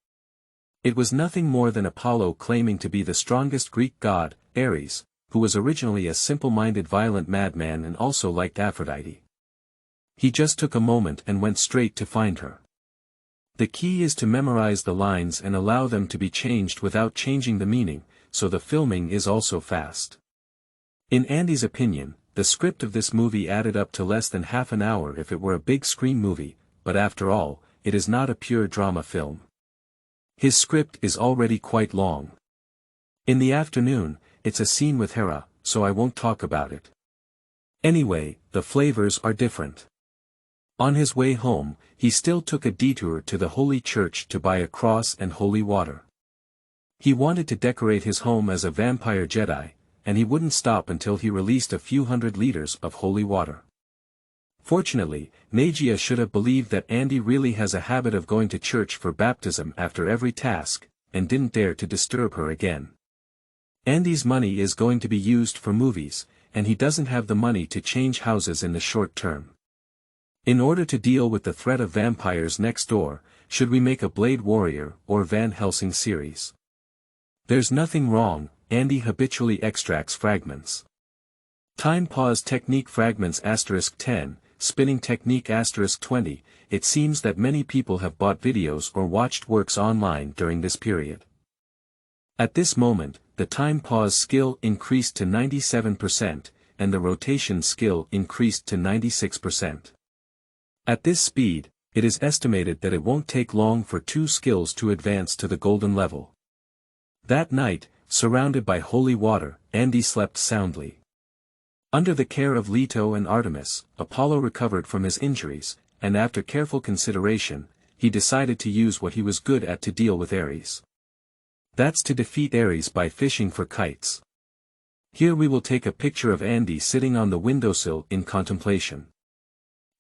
It was nothing more than Apollo claiming to be the strongest Greek god, Ares, who was originally a simple-minded violent madman and also liked Aphrodite. He just took a moment and went straight to find her. The key is to memorize the lines and allow them to be changed without changing the meaning, so the filming is also fast. In Andy's opinion, the script of this movie added up to less than half an hour if it were a big screen movie, but after all, it is not a pure drama film. His script is already quite long. In the afternoon, it's a scene with Hera, so I won't talk about it. Anyway, the flavors are different. On his way home, he still took a detour to the Holy Church to buy a cross and holy water. He wanted to decorate his home as a vampire Jedi, and he wouldn't stop until he released a few hundred liters of holy water. Fortunately, Nagia should have believed that Andy really has a habit of going to church for baptism after every task, and didn't dare to disturb her again. Andy's money is going to be used for movies, and he doesn't have the money to change houses in the short term. In order to deal with the threat of vampires next door, should we make a Blade Warrior or Van Helsing series? There's nothing wrong, Andy habitually extracts fragments. Time pause technique fragments *10, spinning technique *20, it seems that many people have bought videos or watched works online during this period. At this moment, the time pause skill increased to 97%, and the rotation skill increased to 96%. At this speed, it is estimated that it won't take long for two skills to advance to the golden level. That night, surrounded by holy water, Andy slept soundly. Under the care of Leto and Artemis, Apollo recovered from his injuries, and after careful consideration, he decided to use what he was good at to deal with Ares. That's to defeat Ares by fishing for kites. Here we will take a picture of Andy sitting on the windowsill in contemplation.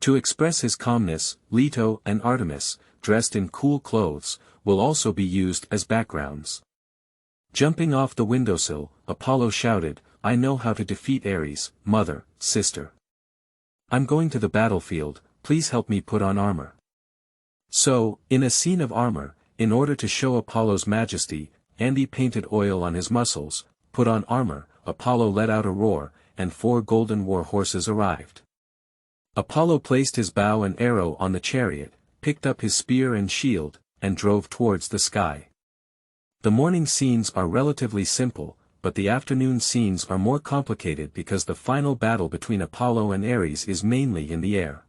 To express his calmness, Leto and Artemis, dressed in cool clothes, will also be used as backgrounds. Jumping off the windowsill, Apollo shouted, "I know how to defeat Ares, mother, sister. I'm going to the battlefield, please help me put on armor." So, in a scene of armor, in order to show Apollo's majesty, Andy painted oil on his muscles, put on armor, Apollo let out a roar, and 4 golden war horses arrived. Apollo placed his bow and arrow on the chariot, picked up his spear and shield, and drove towards the sky. The morning scenes are relatively simple, but the afternoon scenes are more complicated because the final battle between Apollo and Ares is mainly in the air.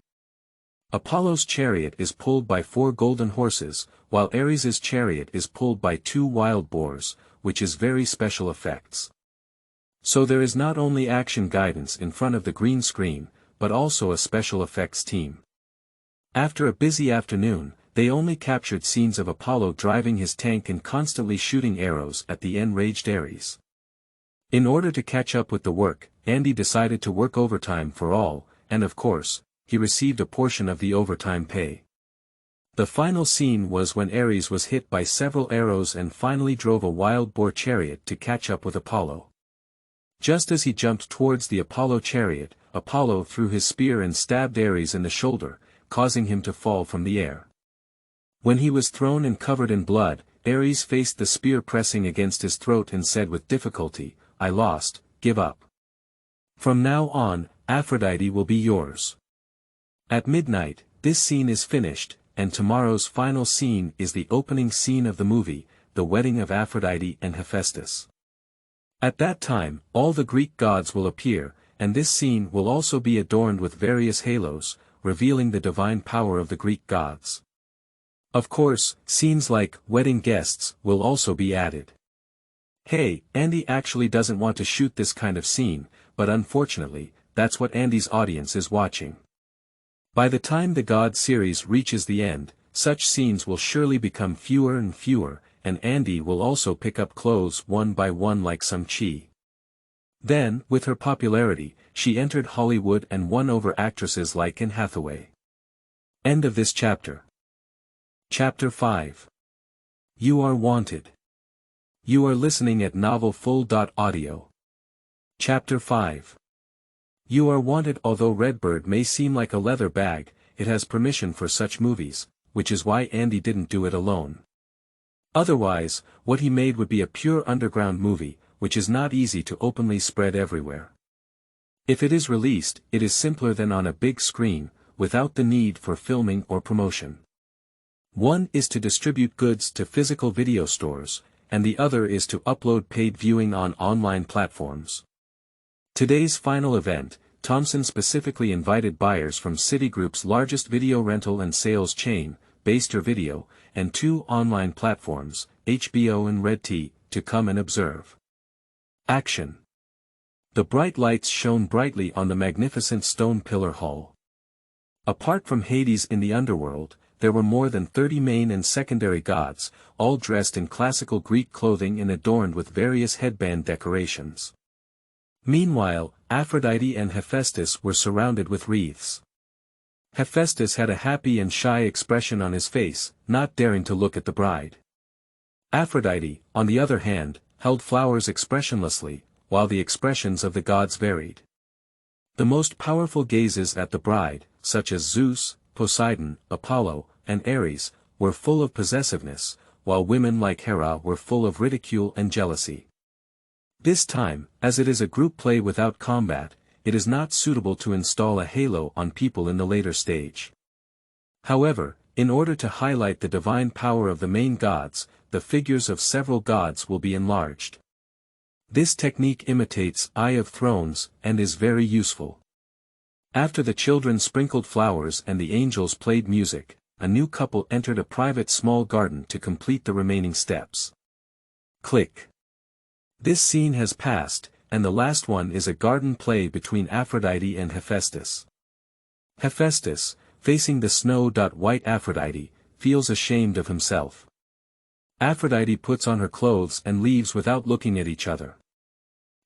Apollo's chariot is pulled by 4 golden horses, while Ares's chariot is pulled by 2 wild boars, which is very special effects. So there is not only action guidance in front of the green screen, but also a special effects team. After a busy afternoon, they only captured scenes of Apollo driving his tank and constantly shooting arrows at the enraged Ares. In order to catch up with the work, Andy decided to work overtime for all, and of course, he received a portion of the overtime pay. The final scene was when Ares was hit by several arrows and finally drove a wild boar chariot to catch up with Apollo. Just as he jumped towards the Apollo chariot, Apollo threw his spear and stabbed Ares in the shoulder, causing him to fall from the air. When he was thrown and covered in blood, Ares faced the spear pressing against his throat and said with difficulty, "I lost, give up. From now on, Aphrodite will be yours." At midnight, this scene is finished, and tomorrow's final scene is the opening scene of the movie, the wedding of Aphrodite and Hephaestus. At that time, all the Greek gods will appear, and this scene will also be adorned with various halos, revealing the divine power of the Greek gods. Of course, scenes like wedding guests will also be added. Hey, Andy actually doesn't want to shoot this kind of scene, but unfortunately, that's what Andy's audience is watching. By the time the God series reaches the end, such scenes will surely become fewer and fewer, and Andy will also pick up clothes one by one like some Chi. Then, with her popularity, she entered Hollywood and won over actresses like Anne Hathaway. End of this chapter. Chapter 5. You Are Wanted. You are listening at novelfull.audio. Chapter 5. You Are Wanted. Although Redbird may seem like a leather bag, it has permission for such movies, which is why Andy didn't do it alone. Otherwise, what he made would be a pure underground movie, which is not easy to openly spread everywhere. If it is released, it is simpler than on a big screen, without the need for filming or promotion. One is to distribute goods to physical video stores, and the other is to upload paid viewing on online platforms. Today's final event, Thomson specifically invited buyers from Citigroup's largest video rental and sales chain, Baster Video, and 2 online platforms, HBO and RedT, to come and observe. Action. The bright lights shone brightly on the magnificent stone pillar hall. Apart from Hades in the underworld, there were more than 30 main and secondary gods, all dressed in classical Greek clothing and adorned with various headband decorations. Meanwhile, Aphrodite and Hephaestus were surrounded with wreaths. Hephaestus had a happy and shy expression on his face, not daring to look at the bride. Aphrodite, on the other hand, held flowers expressionlessly, while the expressions of the gods varied. The most powerful gazes at the bride, such as Zeus, Poseidon, Apollo, and Ares, were full of possessiveness, while women like Hera were full of ridicule and jealousy. This time, as it is a group play without combat, it is not suitable to install a halo on people in the later stage. However, in order to highlight the divine power of the main gods, the figures of several gods will be enlarged. This technique imitates Eye of Thrones, and is very useful. After the children sprinkled flowers and the angels played music, a new couple entered a private small garden to complete the remaining steps. Click. This scene has passed, and the last one is a garden play between Aphrodite and Hephaestus. Hephaestus, facing the snow-white Aphrodite, feels ashamed of himself. Aphrodite puts on her clothes and leaves without looking at each other.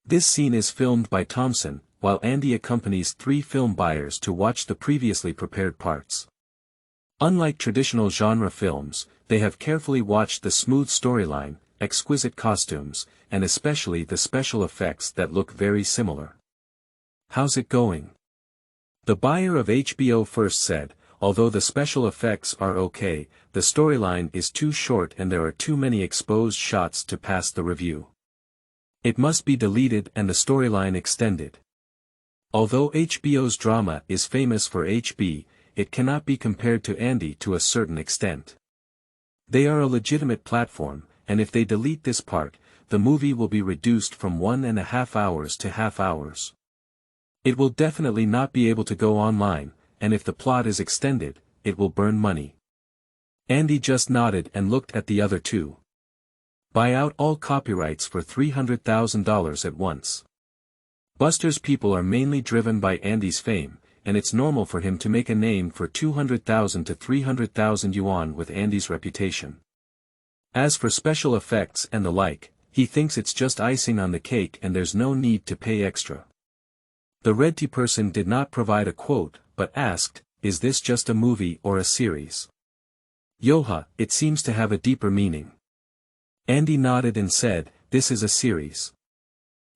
This scene is filmed by Thompson, while Andy accompanies 3 film buyers to watch the previously prepared parts. Unlike traditional genre films, they have carefully watched the smooth storyline, exquisite costumes, and especially the special effects that look very similar. How's it going? The buyer of HBO first said, although the special effects are okay, the storyline is too short and there are too many exposed shots to pass the review. It must be deleted and the storyline extended. Although HBO's drama is famous for HB, it cannot be compared to Andy to a certain extent. They are a legitimate platform, and if they delete this part, the movie will be reduced from 1.5 hours to half hours. It will definitely not be able to go online, and if the plot is extended, it will burn money. Andy just nodded and looked at the other two. Buy out all copyrights for $300,000 at once. Buster's people are mainly driven by Andy's fame, and it's normal for him to make a name for 200,000 to 300,000 yuan with Andy's reputation. As for special effects and the like, he thinks it's just icing on the cake and there's no need to pay extra. The red tea person did not provide a quote, but asked, is this just a movie or a series? Yoha, it seems to have a deeper meaning. Andy nodded and said, this is a series.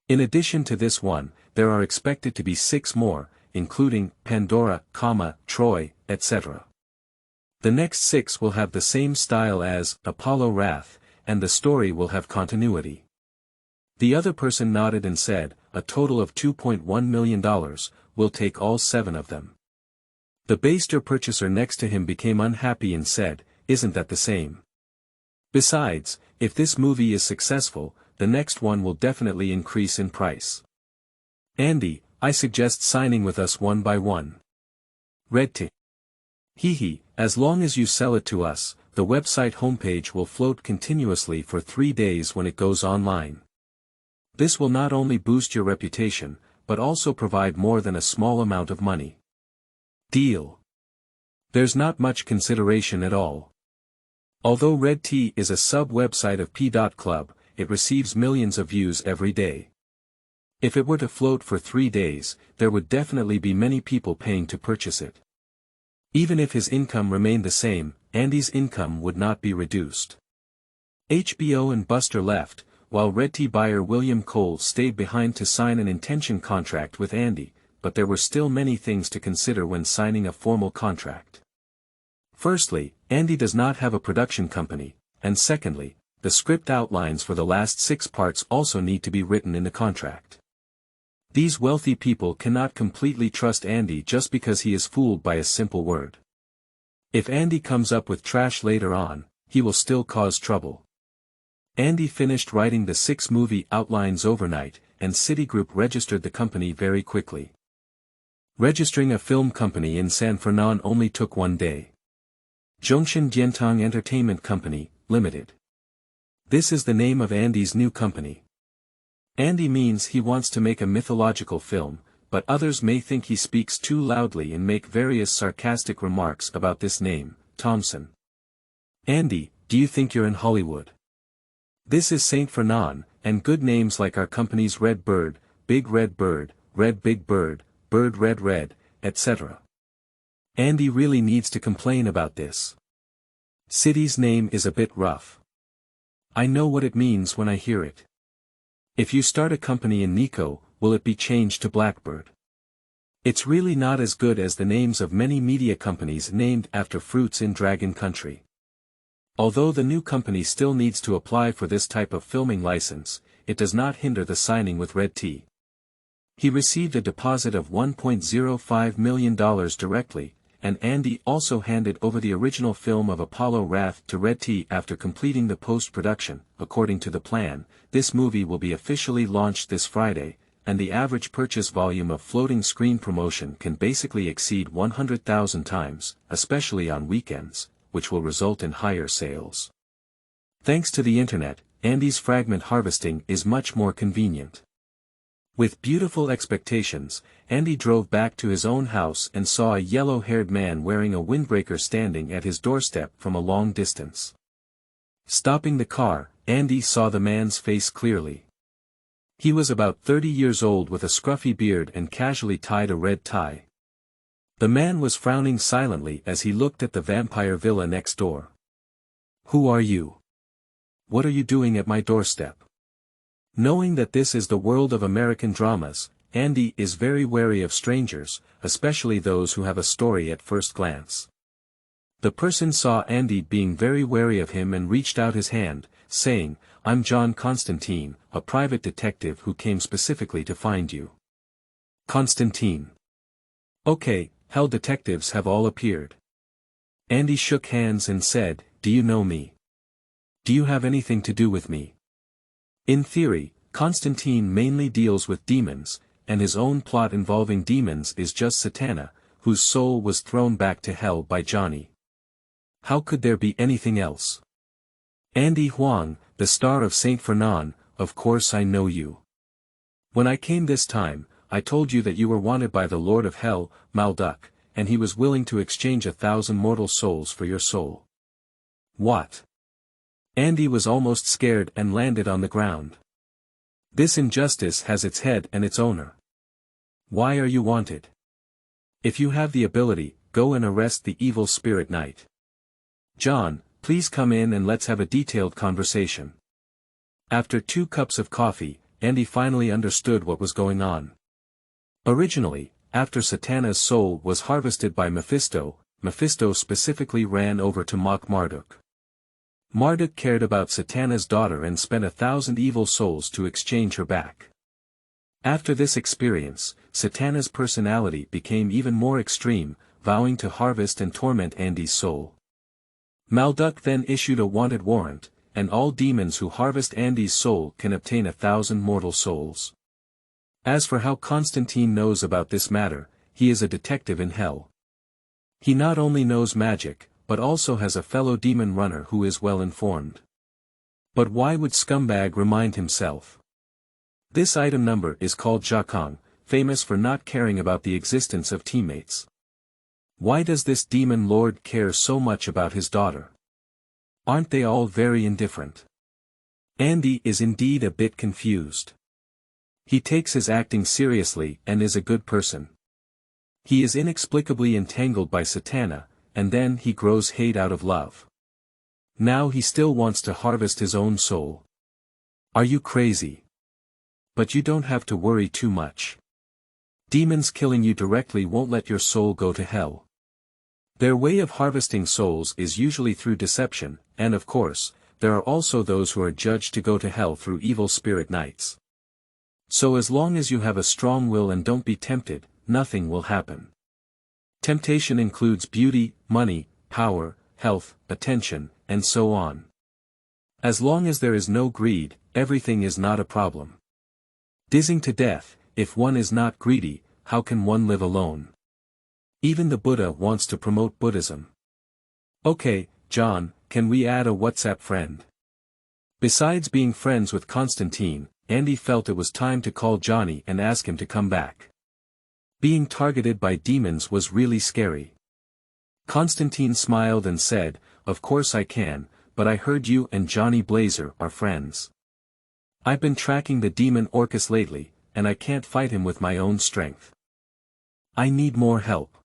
In addition to this one, there are expected to be 6 more, including Pandora, Troy, etc. The next 6 will have the same style as Apollo Wrath, and the story will have continuity. The other person nodded and said, a total of $2.1 million, will take all 7 of them. The Baster purchaser next to him became unhappy and said, isn't that the same? Besides, if this movie is successful, the next one will definitely increase in price. Andy, I suggest signing with us one by one. Red tea. Hehe, as long as you sell it to us, the website homepage will float continuously for 3 days when it goes online. This will not only boost your reputation, but also provide more than a small amount of money. Deal. There's not much consideration at all. Although Red Tea is a sub-website of P.Club, it receives millions of views every day. If it were to float for 3 days, there would definitely be many people paying to purchase it. Even if his income remained the same, Andy's income would not be reduced. HBO and Buster left, while Red Tea buyer William Cole stayed behind to sign an intention contract with Andy, but there were still many things to consider when signing a formal contract. Firstly, Andy does not have a production company, and secondly, the script outlines for the last 6 parts also need to be written in the contract. These wealthy people cannot completely trust Andy just because he is fooled by a simple word. If Andy comes up with trash later on, he will still cause trouble. Andy finished writing the 6 movie outlines overnight, and Citigroup registered the company very quickly. Registering a film company in San Fernando only took 1 day. Zhongshan Diantong Entertainment Company, Limited. This is the name of Andy's new company. Andy means he wants to make a mythological film, but others may think he speaks too loudly and make various sarcastic remarks about this name, Thompson. Andy, do you think you're in Hollywood? This is Saint Fernand, and good names like our company's Red Bird, big red big bird red, etc. Andy really needs to complain about this. City's name is a bit rough. I know what it means when I hear it. If you start a company in Nico, will it be changed to Blackbird? It's really not as good as the names of many media companies named after fruits in Dragon Country. Although the new company still needs to apply for this type of filming license, it does not hinder the signing with Red T. He received a deposit of $1.05 million directly, and Andy also handed over the original film of Apollo Wrath to Red T after completing the post-production. According to the plan, this movie will be officially launched this Friday, and the average purchase volume of floating screen promotion can basically exceed 100,000 times, especially on weekends, which will result in higher sales. Thanks to the internet, Andy's fragment harvesting is much more convenient. With beautiful expectations, Andy drove back to his own house and saw a yellow-haired man wearing a windbreaker standing at his doorstep from a long distance. Stopping the car, Andy saw the man's face clearly. He was about 30 years old with a scruffy beard and casually tied a red tie. The man was frowning silently as he looked at the vampire villa next door. "Who are you? What are you doing at my doorstep?" Knowing that this is the world of American dramas, Andy is very wary of strangers, especially those who have a story at first glance. The person saw Andy being very wary of him and reached out his hand, saying, "I'm John Constantine, a private detective who came specifically to find you." Constantine. "Okay, hell, detectives have all appeared." Andy shook hands and said, "Do you know me? Do you have anything to do with me?" In theory, Constantine mainly deals with demons, and his own plot involving demons is just Satana, whose soul was thrown back to hell by Johnny. How could there be anything else? "Andy Wong, the star of Saint Fernand, of course I know you. When I came this time, I told you that you were wanted by the Lord of Hell, Marduk, and he was willing to exchange 1,000 mortal souls for your soul." What? Andy was almost scared and landed on the ground. This injustice has its head and its owner. Why are you wanted? If you have the ability, go and arrest the evil spirit knight. John, please come in and let's have a detailed conversation. After 2 cups of coffee, Andy finally understood what was going on. Originally, after Satana's soul was harvested by Mephisto, Mephisto specifically ran over to mock Marduk. Marduk cared about Satana's daughter and spent 1,000 evil souls to exchange her back. After this experience, Satana's personality became even more extreme, vowing to harvest and torment Andy's soul. Marduk then issued a wanted warrant, and all demons who harvest Andy's soul can obtain 1,000 mortal souls. As for how Constantine knows about this matter, he is a detective in hell. He not only knows magic, but also has a fellow demon runner who is well informed. But why would scumbag remind himself? This item number is called Jakong, famous for not caring about the existence of teammates. Why does this demon lord care so much about his daughter? Aren't they all very indifferent? Andy is indeed a bit confused. He takes his acting seriously and is a good person. He is inexplicably entangled by Satana, and then he grows hate out of love. Now he still wants to harvest his own soul. Are you crazy? But you don't have to worry too much. Demons killing you directly won't let your soul go to hell. Their way of harvesting souls is usually through deception, and of course, there are also those who are judged to go to hell through evil spirit knights. So as long as you have a strong will and don't be tempted, nothing will happen. Temptation includes beauty, money, power, health, attention, and so on. As long as there is no greed, everything is not a problem. Dizzying to death, if one is not greedy, how can one live alone? Even the Buddha wants to promote Buddhism. Okay, John, can we add a WhatsApp friend? Besides being friends with Constantine, Andy felt it was time to call Johnny and ask him to come back. Being targeted by demons was really scary. Constantine smiled and said, "Of course I can, but I heard you and Johnny Blazer are friends. I've been tracking the demon Orcus lately, and I can't fight him with my own strength. I need more help.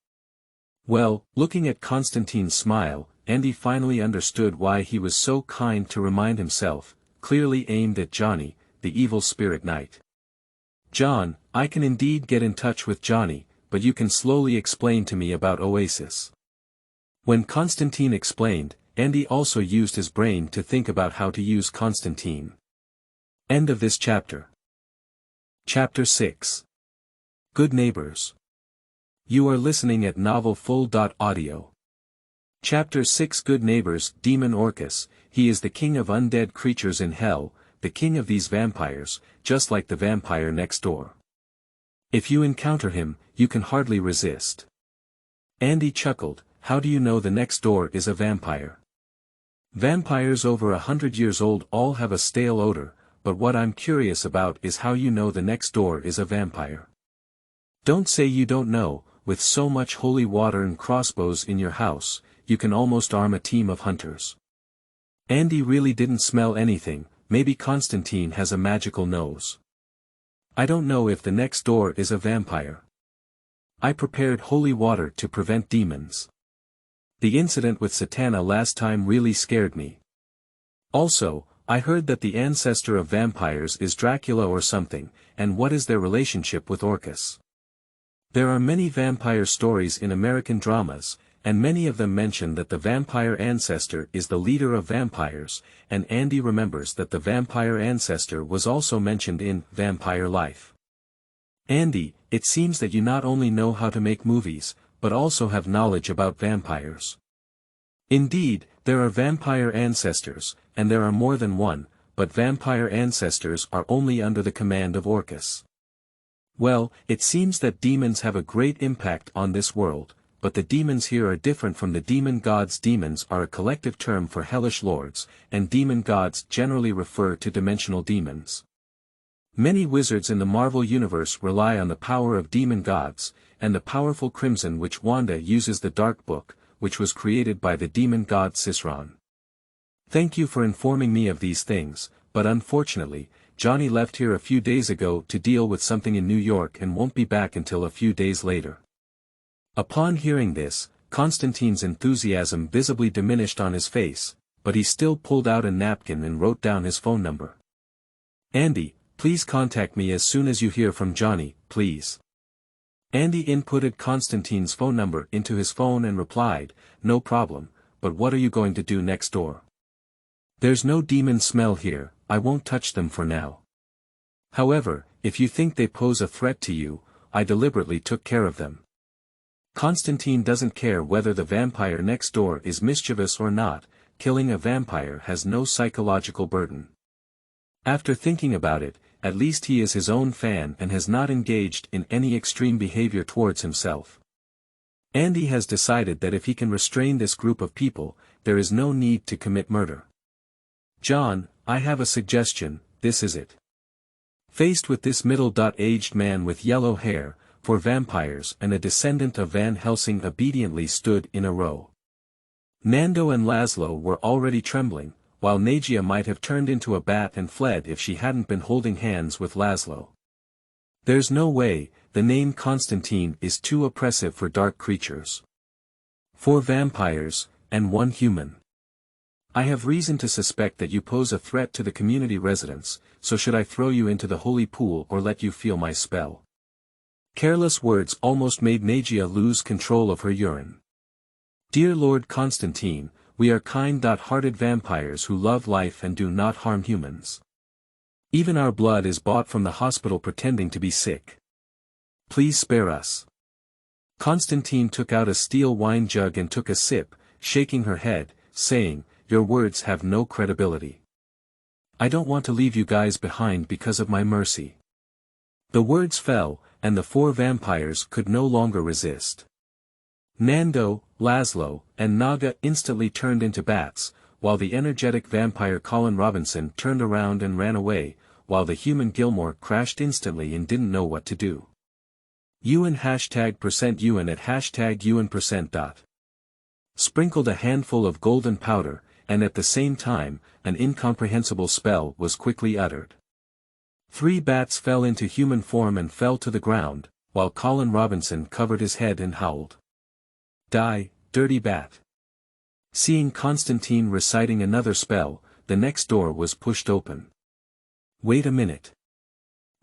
Well, looking at Constantine's smile, Andy finally understood why he was so kind to remind himself, clearly aimed at Johnny, the evil spirit knight. John, I can indeed get in touch with Johnny, but you can slowly explain to me about Oasis. When Constantine explained, Andy also used his brain to think about how to use Constantine. End of this chapter. Chapter 6. Good Neighbors. You are listening at novelfull.audio. Chapter 6. Good Neighbors. Demon Orcus, he is the king of undead creatures in hell, the king of these vampires, just like the vampire next door. If you encounter him, you can hardly resist. Andy chuckled, how do you know the next door is a vampire? Vampires over 100 years old all have a stale odor, but what I'm curious about is how you know the next door is a vampire. Don't say you don't know, with so much holy water and crossbows in your house, you can almost arm a team of hunters. Andy really didn't smell anything, maybe Constantine has a magical nose. I don't know if the next door is a vampire. I prepared holy water to prevent demons. The incident with Satana last time really scared me. Also, I heard that the ancestor of vampires is Dracula or something, and what is their relationship with Orcus? There are many vampire stories in American dramas, and many of them mention that the vampire ancestor is the leader of vampires, and Andy remembers that the vampire ancestor was also mentioned in Vampire Life. Andy, it seems that you not only know how to make movies, but also have knowledge about vampires. Indeed, there are vampire ancestors, and there are more than one, but vampire ancestors are only under the command of Orcus. Well, it seems that demons have a great impact on this world, but the demons here are different from the demon gods. Demons are a collective term for hellish lords, and demon gods generally refer to dimensional demons. Many wizards in the Marvel Universe rely on the power of demon gods, and the powerful Crimson Witch Wanda uses the Dark Book, which was created by the demon god Ciceron. Thank you for informing me of these things, but unfortunately, Johnny left here a few days ago to deal with something in New York and won't be back until a few days later. Upon hearing this, Constantine's enthusiasm visibly diminished on his face, but he still pulled out a napkin and wrote down his phone number. Andy, please contact me as soon as you hear from Johnny, please. Andy inputted Constantine's phone number into his phone and replied, no problem, but what are you going to do next door? There's no demon smell here, I won't touch them for now. However, if you think they pose a threat to you, I deliberately took care of them. Constantine doesn't care whether the vampire next door is mischievous or not, killing a vampire has no psychological burden. After thinking about it, at least he is his own fan and has not engaged in any extreme behavior towards himself. Andy has decided that if he can restrain this group of people, there is no need to commit murder. John, I have a suggestion, this is it. Faced with this middle-aged man with yellow hair, for vampires and a descendant of Van Helsing obediently stood in a row. Nando and Laszlo were already trembling, while Nagia might have turned into a bat and fled if she hadn't been holding hands with Laszlo. There's no way, the name Constantine is too oppressive for dark creatures. 4 vampires, and 1 human. I have reason to suspect that you pose a threat to the community residents, so should I throw you into the holy pool or let you feel my spell? Careless words almost made Nagia lose control of her urine. Dear Lord Constantine, we are kind-hearted vampires who love life and do not harm humans. Even our blood is bought from the hospital pretending to be sick. Please spare us. Constantine took out a steel wine jug and took a sip, shaking her head, saying, your words have no credibility. I don't want to leave you guys behind because of my mercy. The words fell, and the 4 vampires could no longer resist. Nando, Laszlo, and Naga instantly turned into bats, while the energetic vampire Colin Robinson turned around and ran away, while the human Gilmore crashed instantly and didn't know what to do. UN #UN at #UN%. Sprinkled a handful of golden powder, and at the same time, an incomprehensible spell was quickly uttered. 3 bats fell into human form and fell to the ground, while Colin Robinson covered his head and howled. Die, dirty bat. Seeing Constantine reciting another spell, the next door was pushed open. Wait a minute.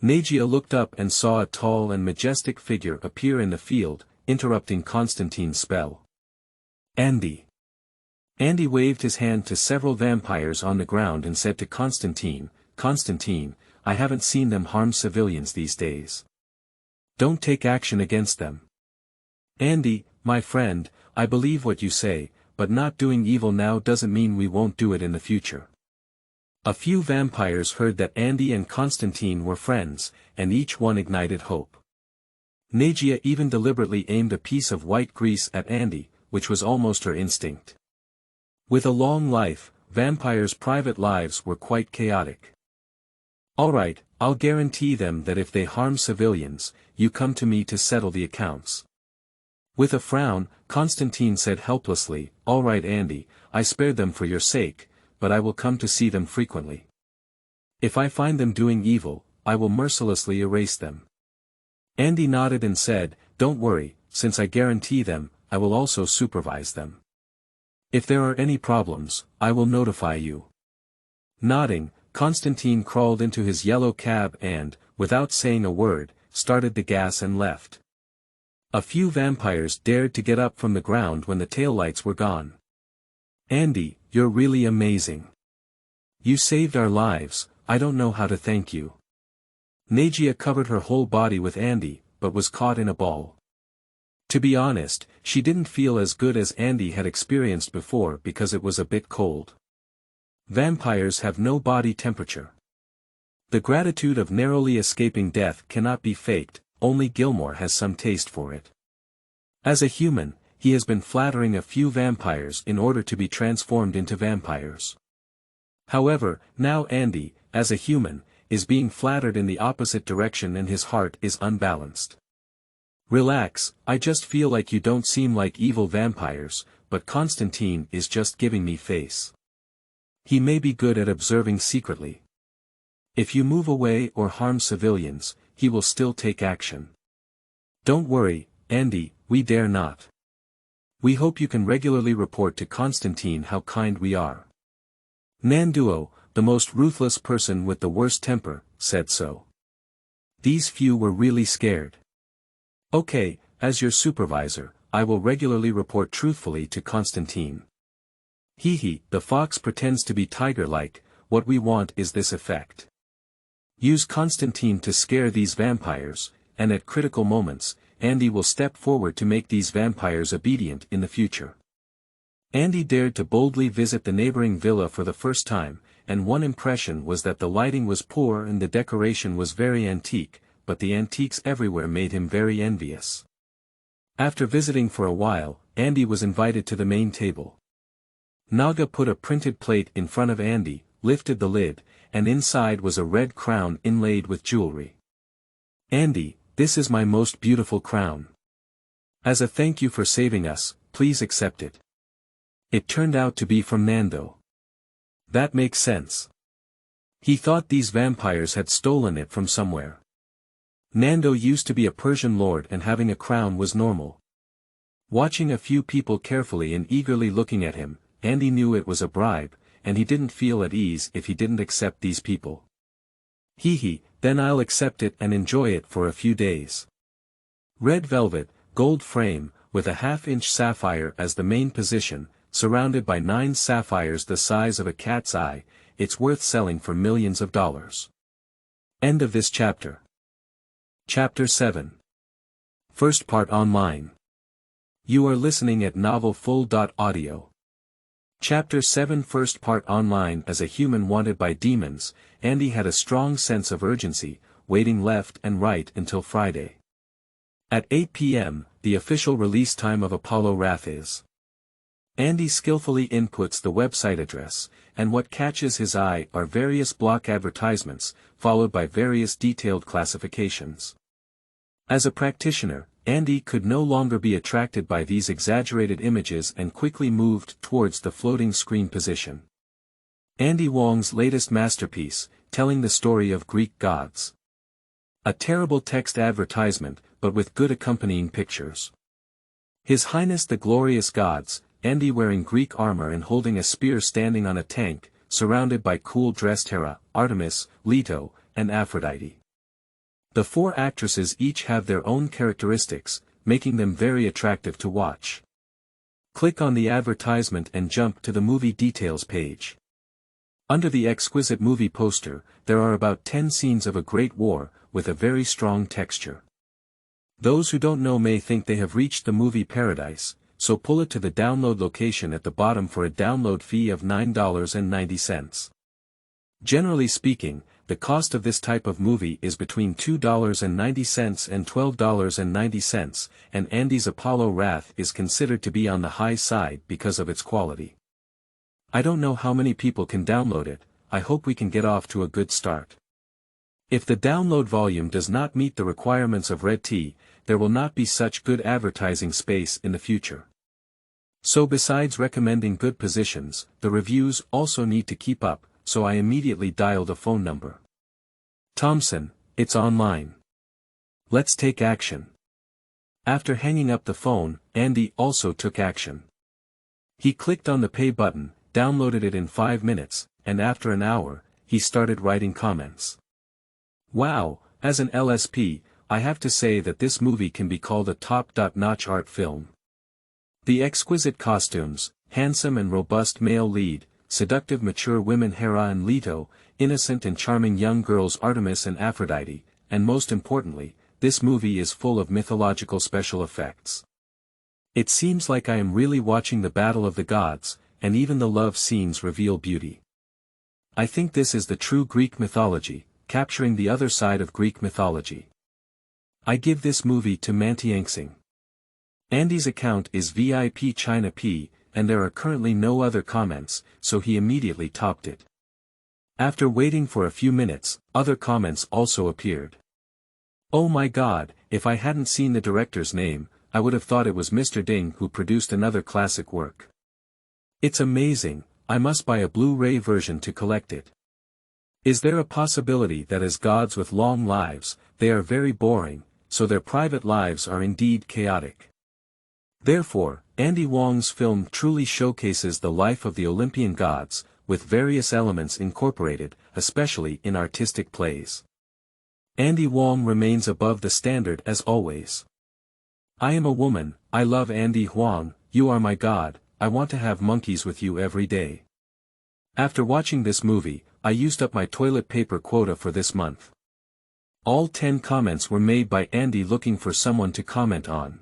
Nagia looked up and saw a tall and majestic figure appear in the field, interrupting Constantine's spell. Andy. Andy waved his hand to several vampires on the ground and said to Constantine, Constantine, I haven't seen them harm civilians these days. Don't take action against them. Andy, my friend, I believe what you say, but not doing evil now doesn't mean we won't do it in the future. A few vampires heard that Andy and Constantine were friends, and each one ignited hope. Nagia even deliberately aimed a piece of white grease at Andy, which was almost her instinct. With a long life, vampires' private lives were quite chaotic. Alright, I'll guarantee them that if they harm civilians, you come to me to settle the accounts. With a frown, Constantine said helplessly, Alright Andy, I spared them for your sake, but I will come to see them frequently. If I find them doing evil, I will mercilessly erase them. Andy nodded and said, Don't worry, since I guarantee them, I will also supervise them. If there are any problems, I will notify you. Nodding, Constantine crawled into his yellow cab and, without saying a word, started the gas and left. A few vampires dared to get up from the ground when the taillights were gone. Andy, you're really amazing. You saved our lives, I don't know how to thank you. Nagia covered her whole body with Andy, but was caught in a ball. To be honest, she didn't feel as good as Andy had experienced before because it was a bit cold. Vampires have no body temperature. The gratitude of narrowly escaping death cannot be faked, only Gilmore has some taste for it. As a human, he has been flattering a few vampires in order to be transformed into vampires. However, now Andy, as a human, is being flattered in the opposite direction and his heart is unbalanced. Relax, I just feel like you don't seem like evil vampires, but Constantine is just giving me face. He may be good at observing secretly. If you move away or harm civilians, he will still take action. Don't worry, Andy, we dare not. We hope you can regularly report to Constantine how kind we are. Nanduo, the most ruthless person with the worst temper, said so. These few were really scared. Okay, as your supervisor, I will regularly report truthfully to Constantine. Hehe, the fox pretends to be tiger-like, what we want is this effect. Use Constantine to scare these vampires, and at critical moments, Andy will step forward to make these vampires obedient in the future. Andy dared to boldly visit the neighboring villa for the first time, and one impression was that the lighting was poor and the decoration was very antique, but the antiques everywhere made him very envious. After visiting for a while, Andy was invited to the main table. Naga put a printed plate in front of Andy, lifted the lid, and inside was a red crown inlaid with jewelry. Andy, this is my most beautiful crown. As a thank you for saving us, please accept it. It turned out to be from Nando. That makes sense. He thought these vampires had stolen it from somewhere. Nando used to be a Persian lord and having a crown was normal. Watching a few people carefully and eagerly looking at him, Andy knew it was a bribe, and he didn't feel at ease if he didn't accept these people. Hehe, then I'll accept it and enjoy it for a few days. Red velvet, gold frame, with a half-inch sapphire as the main position, surrounded by 9 sapphires the size of a cat's eye, it's worth selling for millions of dollars. End of this chapter. Chapter 7. First part online. You are listening at novelfull.audio. Chapter 7 First part online. As a human wanted by demons, Andy had a strong sense of urgency, waiting left and right until Friday. At 8 p.m., the official release time of Apollo Wrath is. Andy skillfully inputs the website address, and what catches his eye are various block advertisements, followed by various detailed classifications. As a practitioner, Andy could no longer be attracted by these exaggerated images and quickly moved towards the floating screen position. Andy Wong's latest masterpiece, telling the story of Greek gods. A terrible text advertisement, but with good accompanying pictures. His Highness the Glorious Gods, Andy wearing Greek armor and holding a spear standing on a tank, surrounded by cool-dressed Hera, Artemis, Leto, and Aphrodite. The four actresses each have their own characteristics, making them very attractive to watch. Click on the advertisement and jump to the movie details page. Under the exquisite movie poster, there are about 10 scenes of a great war, with a very strong texture. Those who don't know may think they have reached the movie paradise, so pull it to the download location at the bottom for a download fee of $9.90. Generally speaking, the cost of this type of movie is between $2.90 and $12.90, and Andy's Apollo Wrath is considered to be on the high side because of its quality. I don't know how many people can download it. I hope we can get off to a good start. If the download volume does not meet the requirements of Red T, there will not be such good advertising space in the future. So besides recommending good positions, the reviews also need to keep up, so I immediately dialed a phone number. Thompson, it's online. Let's take action. After hanging up the phone, Andy also took action. He clicked on the pay button, downloaded it in 5 minutes, and after an hour, he started writing comments. Wow, as an LSP, I have to say that this movie can be called a top-notch art film. The exquisite costumes, handsome and robust male lead, seductive mature women Hera and Leto, innocent and charming young girls Artemis and Aphrodite, and most importantly, this movie is full of mythological special effects. It seems like I am really watching the battle of the gods, and even the love scenes reveal beauty. I think this is the true Greek mythology, capturing the other side of Greek mythology. I give this movie to Mantiangsing. Andy's account is VIP China P, and there are currently no other comments, so he immediately topped it. After waiting for a few minutes, other comments also appeared. Oh my god, if I hadn't seen the director's name, I would have thought it was Mr. Ding who produced another classic work. It's amazing, I must buy a Blu-ray version to collect it. Is there a possibility that as gods with long lives, they are very boring, so their private lives are indeed chaotic? Therefore, Andy Wong's film truly showcases the life of the Olympian gods, with various elements incorporated, especially in artistic plays. Andy Wong remains above the standard as always. I am a woman, I love Andy Wong, you are my god, I want to have monkeys with you every day. After watching this movie, I used up my toilet paper quota for this month. All 10 comments were made by Andy looking for someone to comment on.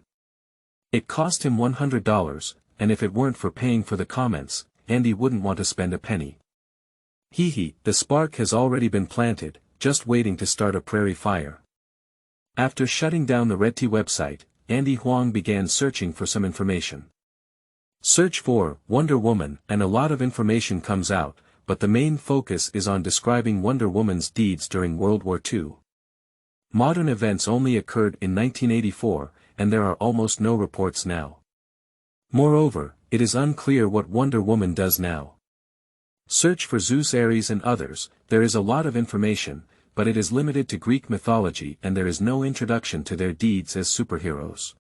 It cost him $100, and if it weren't for paying for the comments, Andy wouldn't want to spend a penny. Hee, the spark has already been planted, just waiting to start a prairie fire. After shutting down the RedT website, Andy Wong began searching for some information. Search for Wonder Woman and a lot of information comes out, but the main focus is on describing Wonder Woman's deeds during World War II. Modern events only occurred in 1984, and there are almost no reports now. Moreover, it is unclear what Wonder Woman does now. Search for Zeus, Ares and others, there is a lot of information, but it is limited to Greek mythology and there is no introduction to their deeds as superheroes.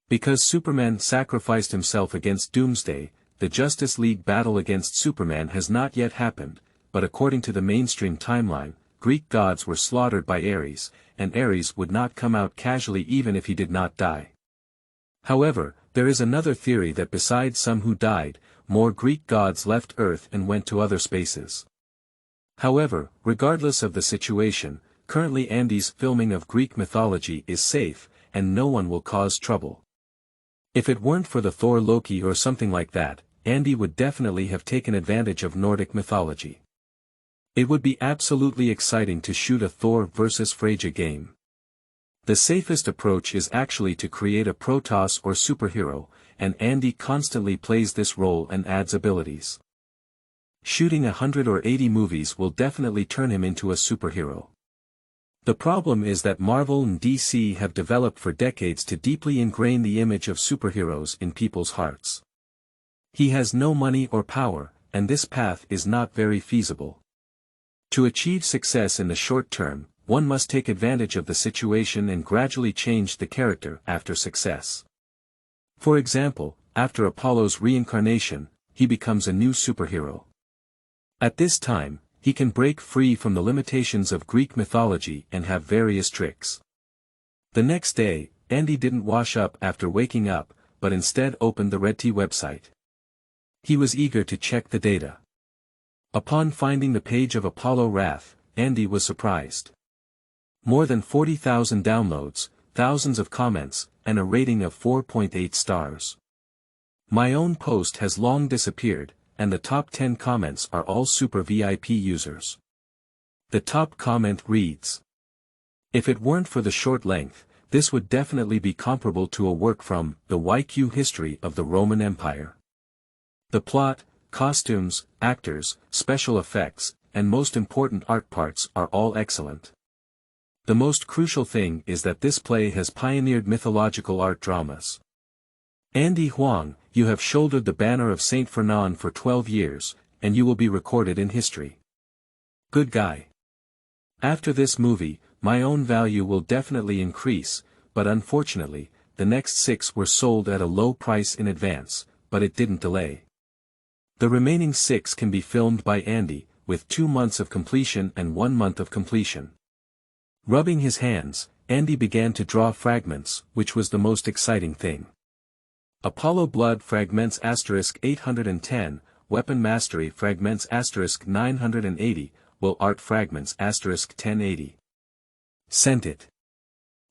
Because Superman sacrificed himself against Doomsday, the Justice League battle against Superman has not yet happened, but according to the mainstream timeline, Greek gods were slaughtered by Ares, and Ares would not come out casually even if he did not die. However, there is another theory that besides some who died, more Greek gods left Earth and went to other spaces. However, regardless of the situation, currently Andy's filming of Greek mythology is safe, and no one will cause trouble. If it weren't for the Thor Loki or something like that, Andy would definitely have taken advantage of Nordic mythology. It would be absolutely exciting to shoot a Thor vs Freyja game. The safest approach is actually to create a Protoss or superhero, and Andy constantly plays this role and adds abilities. Shooting 100 or 80 movies will definitely turn him into a superhero. The problem is that Marvel and DC have developed for decades to deeply ingrain the image of superheroes in people's hearts. He has no money or power, and this path is not very feasible. To achieve success in the short term, one must take advantage of the situation and gradually change the character after success. For example, after Apollo's reincarnation, he becomes a new superhero. At this time, he can break free from the limitations of Greek mythology and have various tricks. The next day, Andy didn't wash up after waking up, but instead opened the RedT website. He was eager to check the data. Upon finding the page of Apollo Wrath, Andy was surprised. More than 40,000 downloads, thousands of comments, and a rating of 4.8 stars. My own post has long disappeared, and the top 10 comments are all super VIP users. The top comment reads: "If it weren't for the short length, this would definitely be comparable to a work from the YQ History of the Roman Empire. The plot, costumes, actors, special effects, and most important art parts are all excellent. The most crucial thing is that this play has pioneered mythological art dramas. Andy Wong, you have shouldered the banner of Saint Fernand for 12 years, and you will be recorded in history. Good guy. After this movie, my own value will definitely increase, but unfortunately, the next 6 were sold at a low price in advance, but it didn't delay. The remaining 6 can be filmed by Andy, with 2 months of completion and 1 month of completion." Rubbing his hands, Andy began to draw fragments, which was the most exciting thing. Apollo Blood Fragments *810, Weapon Mastery Fragments *980, Will Art Fragments *1080. Sent it.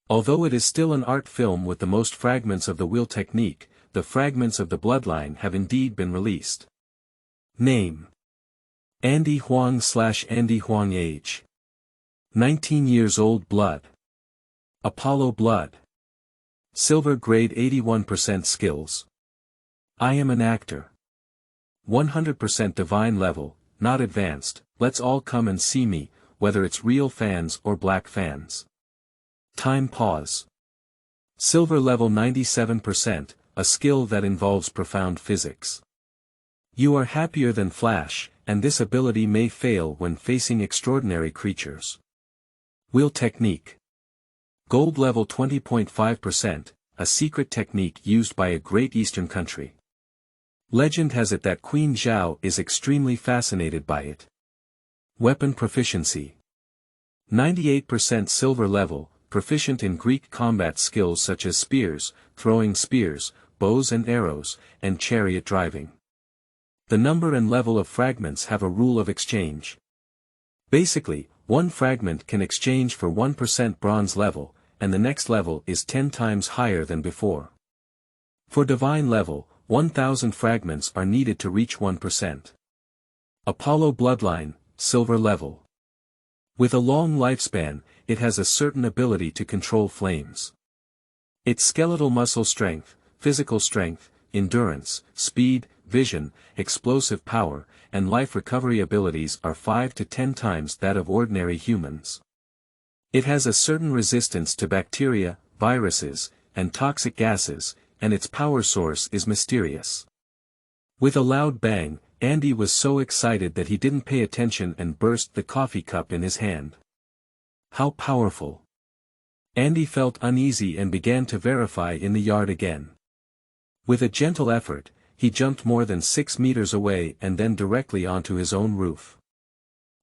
Although it is still an art film with the most fragments of the wheel technique, the fragments of the bloodline have indeed been released. Name: Andy Huang / Andy Huang. Age: 19 years old. Blood: Apollo Blood. Silver grade 81% skills. I am an actor. 100% divine level, not advanced, let's all come and see me, whether it's real fans or black fans. Time pause. Silver level 97%, a skill that involves profound physics. You are happier than Flash, and this ability may fail when facing extraordinary creatures. Wheel technique. Gold level 20.5%, a secret technique used by a great Eastern country. Legend has it that Queen Zhao is extremely fascinated by it. Weapon proficiency. 98% silver level, proficient in Greek combat skills such as spears, throwing spears, bows and arrows, and chariot driving. The number and level of fragments have a rule of exchange. Basically, one fragment can exchange for 1% bronze level, and the next level is 10 times higher than before. For divine level, 1,000 fragments are needed to reach 1%. Apollo Bloodline, silver level. With a long lifespan, it has a certain ability to control flames. Its skeletal muscle strength, physical strength, endurance, speed, vision, explosive power, and life recovery abilities are 5 to 10 times that of ordinary humans. It has a certain resistance to bacteria, viruses, and toxic gases, and its power source is mysterious. With a loud bang, Andy was so excited that he didn't pay attention and burst the coffee cup in his hand. How powerful! Andy felt uneasy and began to verify in the yard again. With a gentle effort, he jumped more than 6 meters away and then directly onto his own roof.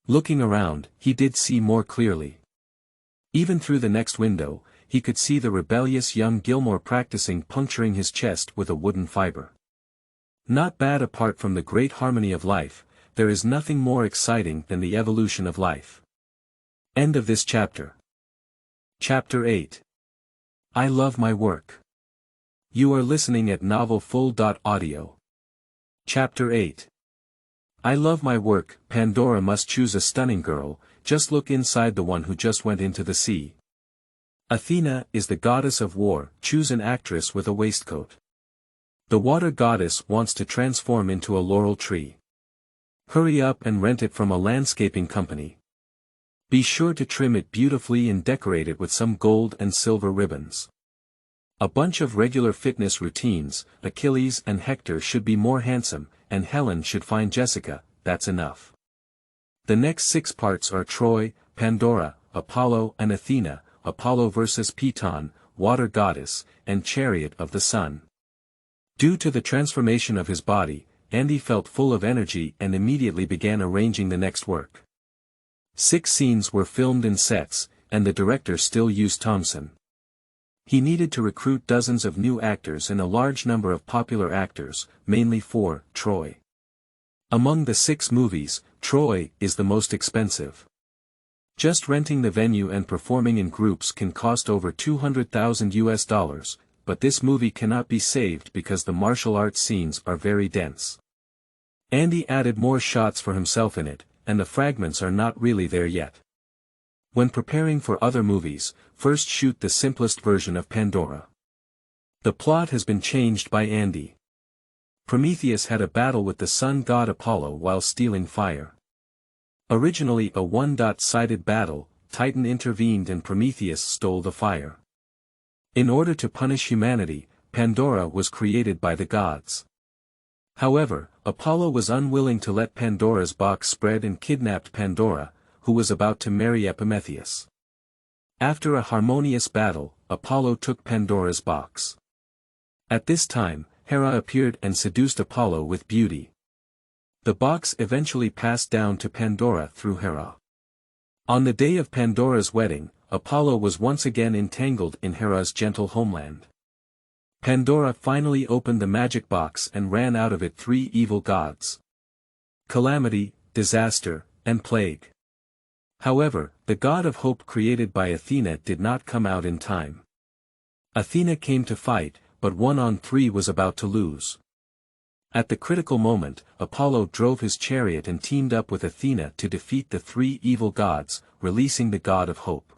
Looking around, he did see more clearly. Even through the next window, he could see the rebellious young Gilmore practicing puncturing his chest with a wooden fiber. Not bad. Apart from the great harmony of life, there is nothing more exciting than the evolution of life. End of this chapter. Chapter 8. I love my work. You are listening at novelfull.audio. Chapter 8. I love my work. Pandora must choose a stunning girl, just look inside the one who just went into the sea. Athena is the goddess of war, choose an actress with a waistcoat. The water goddess wants to transform into a laurel tree. Hurry up and rent it from a landscaping company. Be sure to trim it beautifully and decorate it with some gold and silver ribbons. A bunch of regular fitness routines, Achilles and Hector should be more handsome, and Helen should find Jessica, that's enough. The next 6 parts are Troy, Pandora, Apollo and Athena, Apollo vs. Piton, Water Goddess, and Chariot of the Sun. Due to the transformation of his body, Andy felt full of energy and immediately began arranging the next work. 6 scenes were filmed in sets, and the director still used Thompson. He needed to recruit dozens of new actors and a large number of popular actors, mainly for Troy. Among the 6 movies, Troy is the most expensive. Just renting the venue and performing in groups can cost over $200,000, but this movie cannot be saved because the martial arts scenes are very dense. Andy added more shots for himself in it, and the fragments are not really there yet. When preparing for other movies, first shoot the simplest version of Pandora. The plot has been changed by Andy. Prometheus had a battle with the sun god Apollo while stealing fire. Originally a one-sided battle, Titan intervened and Prometheus stole the fire. In order to punish humanity, Pandora was created by the gods. However, Apollo was unwilling to let Pandora's box spread and kidnapped Pandora, who was about to marry Epimetheus. After a harmonious battle, Apollo took Pandora's box. At this time, Hera appeared and seduced Apollo with beauty. The box eventually passed down to Pandora through Hera. On the day of Pandora's wedding, Apollo was once again entangled in Hera's gentle homeland. Pandora finally opened the magic box and ran out of it 3 evil gods: calamity, disaster, and plague. However, the god of hope created by Athena did not come out in time. Athena came to fight, but 1-on-3 was about to lose. At the critical moment, Apollo drove his chariot and teamed up with Athena to defeat the 3 evil gods, releasing the god of hope.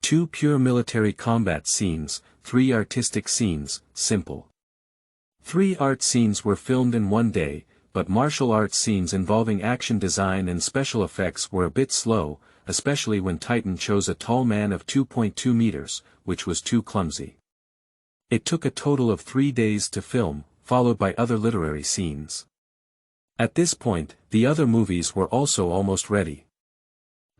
2 pure military combat scenes, 3 artistic scenes, simple. 3 art scenes were filmed in one day, but martial arts scenes involving action design and special effects were a bit slow, especially when Titan chose a tall man of 2.2 meters, which was too clumsy. It took a total of 3 days to film, followed by other literary scenes. At this point, the other movies were also almost ready.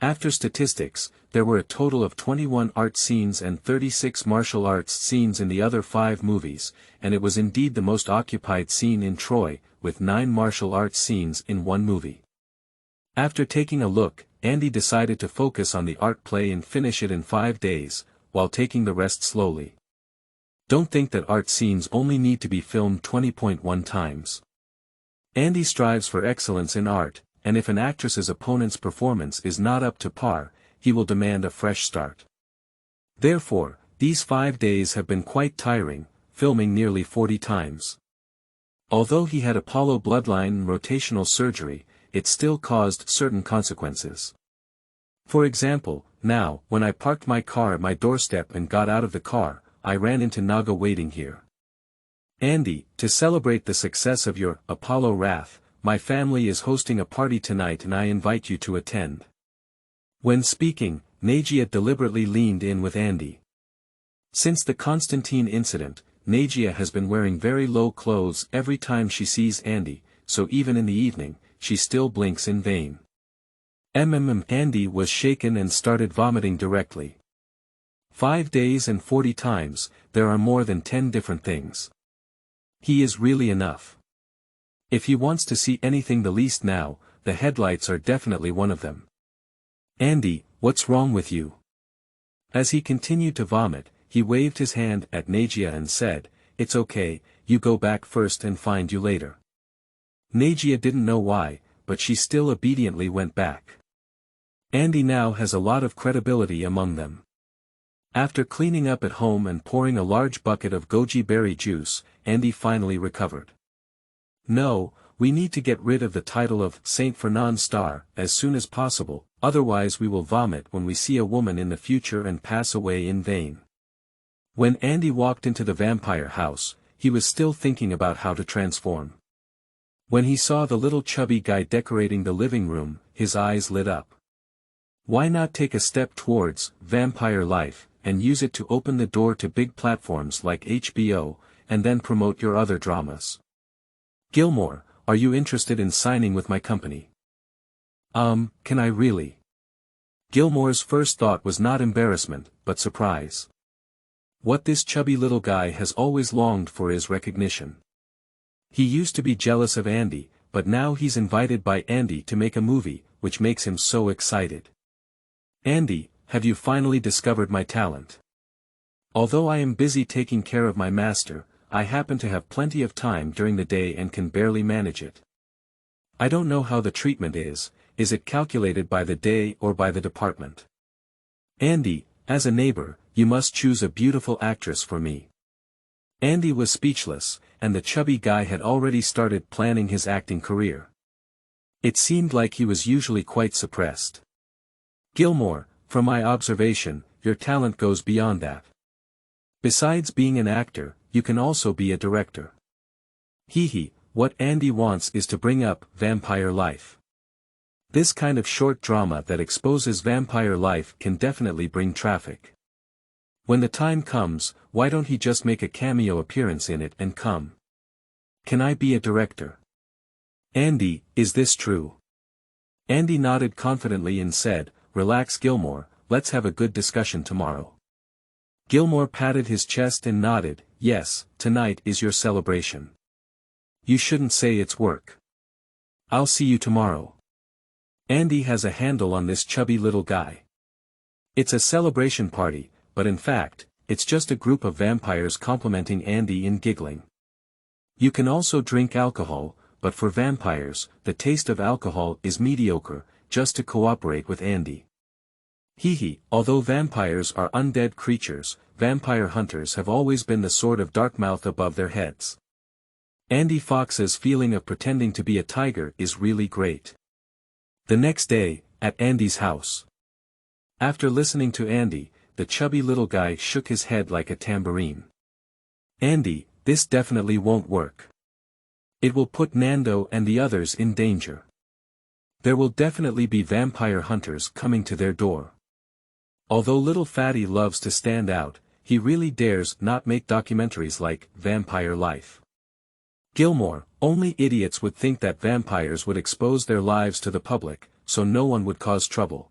After statistics, there were a total of 21 art scenes and 36 martial arts scenes in the other 5 movies, and it was indeed the most occupied scene in Troy, with 9 martial arts scenes in one movie. After taking a look, Andy decided to focus on the art play and finish it in 5 days, while taking the rest slowly. Don't think that art scenes only need to be filmed 20.1 times. Andy strives for excellence in art, and if an actress's opponent's performance is not up to par, he will demand a fresh start. Therefore, these 5 days have been quite tiring, filming nearly 40 times. Although he had Apollo bloodline and rotational surgery, it still caused certain consequences. For example, now, when I parked my car at my doorstep and got out of the car, I ran into Naga waiting here. Andy, to celebrate the success of your Apollo Wrath, my family is hosting a party tonight and I invite you to attend. When speaking, Nagia deliberately leaned in with Andy. Since the Constantine incident, Nagia has been wearing very low clothes every time she sees Andy, so even in the evening, she still blinks in vain. Andy was shaken and started vomiting directly. 5 days and 40 times, there are more than 10 different things. He is really enough. If he wants to see anything the least now, the headlights are definitely one of them. Andy, what's wrong with you? As he continued to vomit, he waved his hand at Nagia and said, "It's okay, you go back first and find you later." Nagia didn't know why, but she still obediently went back. Andy now has a lot of credibility among them. After cleaning up at home and pouring a large bucket of goji berry juice, Andy finally recovered. No, we need to get rid of the title of Saint Fernand Star as soon as possible, otherwise we will vomit when we see a woman in the future and pass away in vain. When Andy walked into the vampire house, he was still thinking about how to transform. When he saw the little chubby guy decorating the living room, his eyes lit up. Why not take a step towards vampire life, and use it to open the door to big platforms like HBO, and then promote your other dramas? Gilmore, are you interested in signing with my company? Can I really? Gilmore's first thought was not embarrassment, but surprise. What this chubby little guy has always longed for is recognition. He used to be jealous of Andy, but now he's invited by Andy to make a movie, which makes him so excited. Andy, have you finally discovered my talent? Although I am busy taking care of my master, I happen to have plenty of time during the day and can barely manage it. I don't know how the treatment is it calculated by the day or by the department? Andy, as a neighbor, you must choose a beautiful actress for me. Andy was speechless, and the chubby guy had already started planning his acting career. It seemed like he was usually quite suppressed. Gilmore, from my observation, your talent goes beyond that. Besides being an actor, you can also be a director. What Andy wants is to bring up vampire life. This kind of short drama that exposes vampire life can definitely bring traffic. When the time comes, why don't he just make a cameo appearance in it and come? Can I be a director? Andy, is this true? Andy nodded confidently and said, Relax Gilmore, let's have a good discussion tomorrow. Gilmore patted his chest and nodded, Yes, tonight is your celebration. You shouldn't say it's work. I'll see you tomorrow. Andy has a handle on this chubby little guy. It's a celebration party, but in fact, it's just a group of vampires complimenting Andy in giggling. You can also drink alcohol, but for vampires, the taste of alcohol is mediocre, just to cooperate with Andy. Although vampires are undead creatures, vampire hunters have always been the sort of dark mouth above their heads. Andy Fox's feeling of pretending to be a tiger is really great. The next day, at Andy's house. After listening to Andy, the chubby little guy shook his head like a tambourine. Andy, this definitely won't work. It will put Nando and the others in danger. There will definitely be vampire hunters coming to their door. Although little Fatty loves to stand out, he really dares not make documentaries like Vampire Life. Gilmore, only idiots would think that vampires would expose their lives to the public, so no one would cause trouble.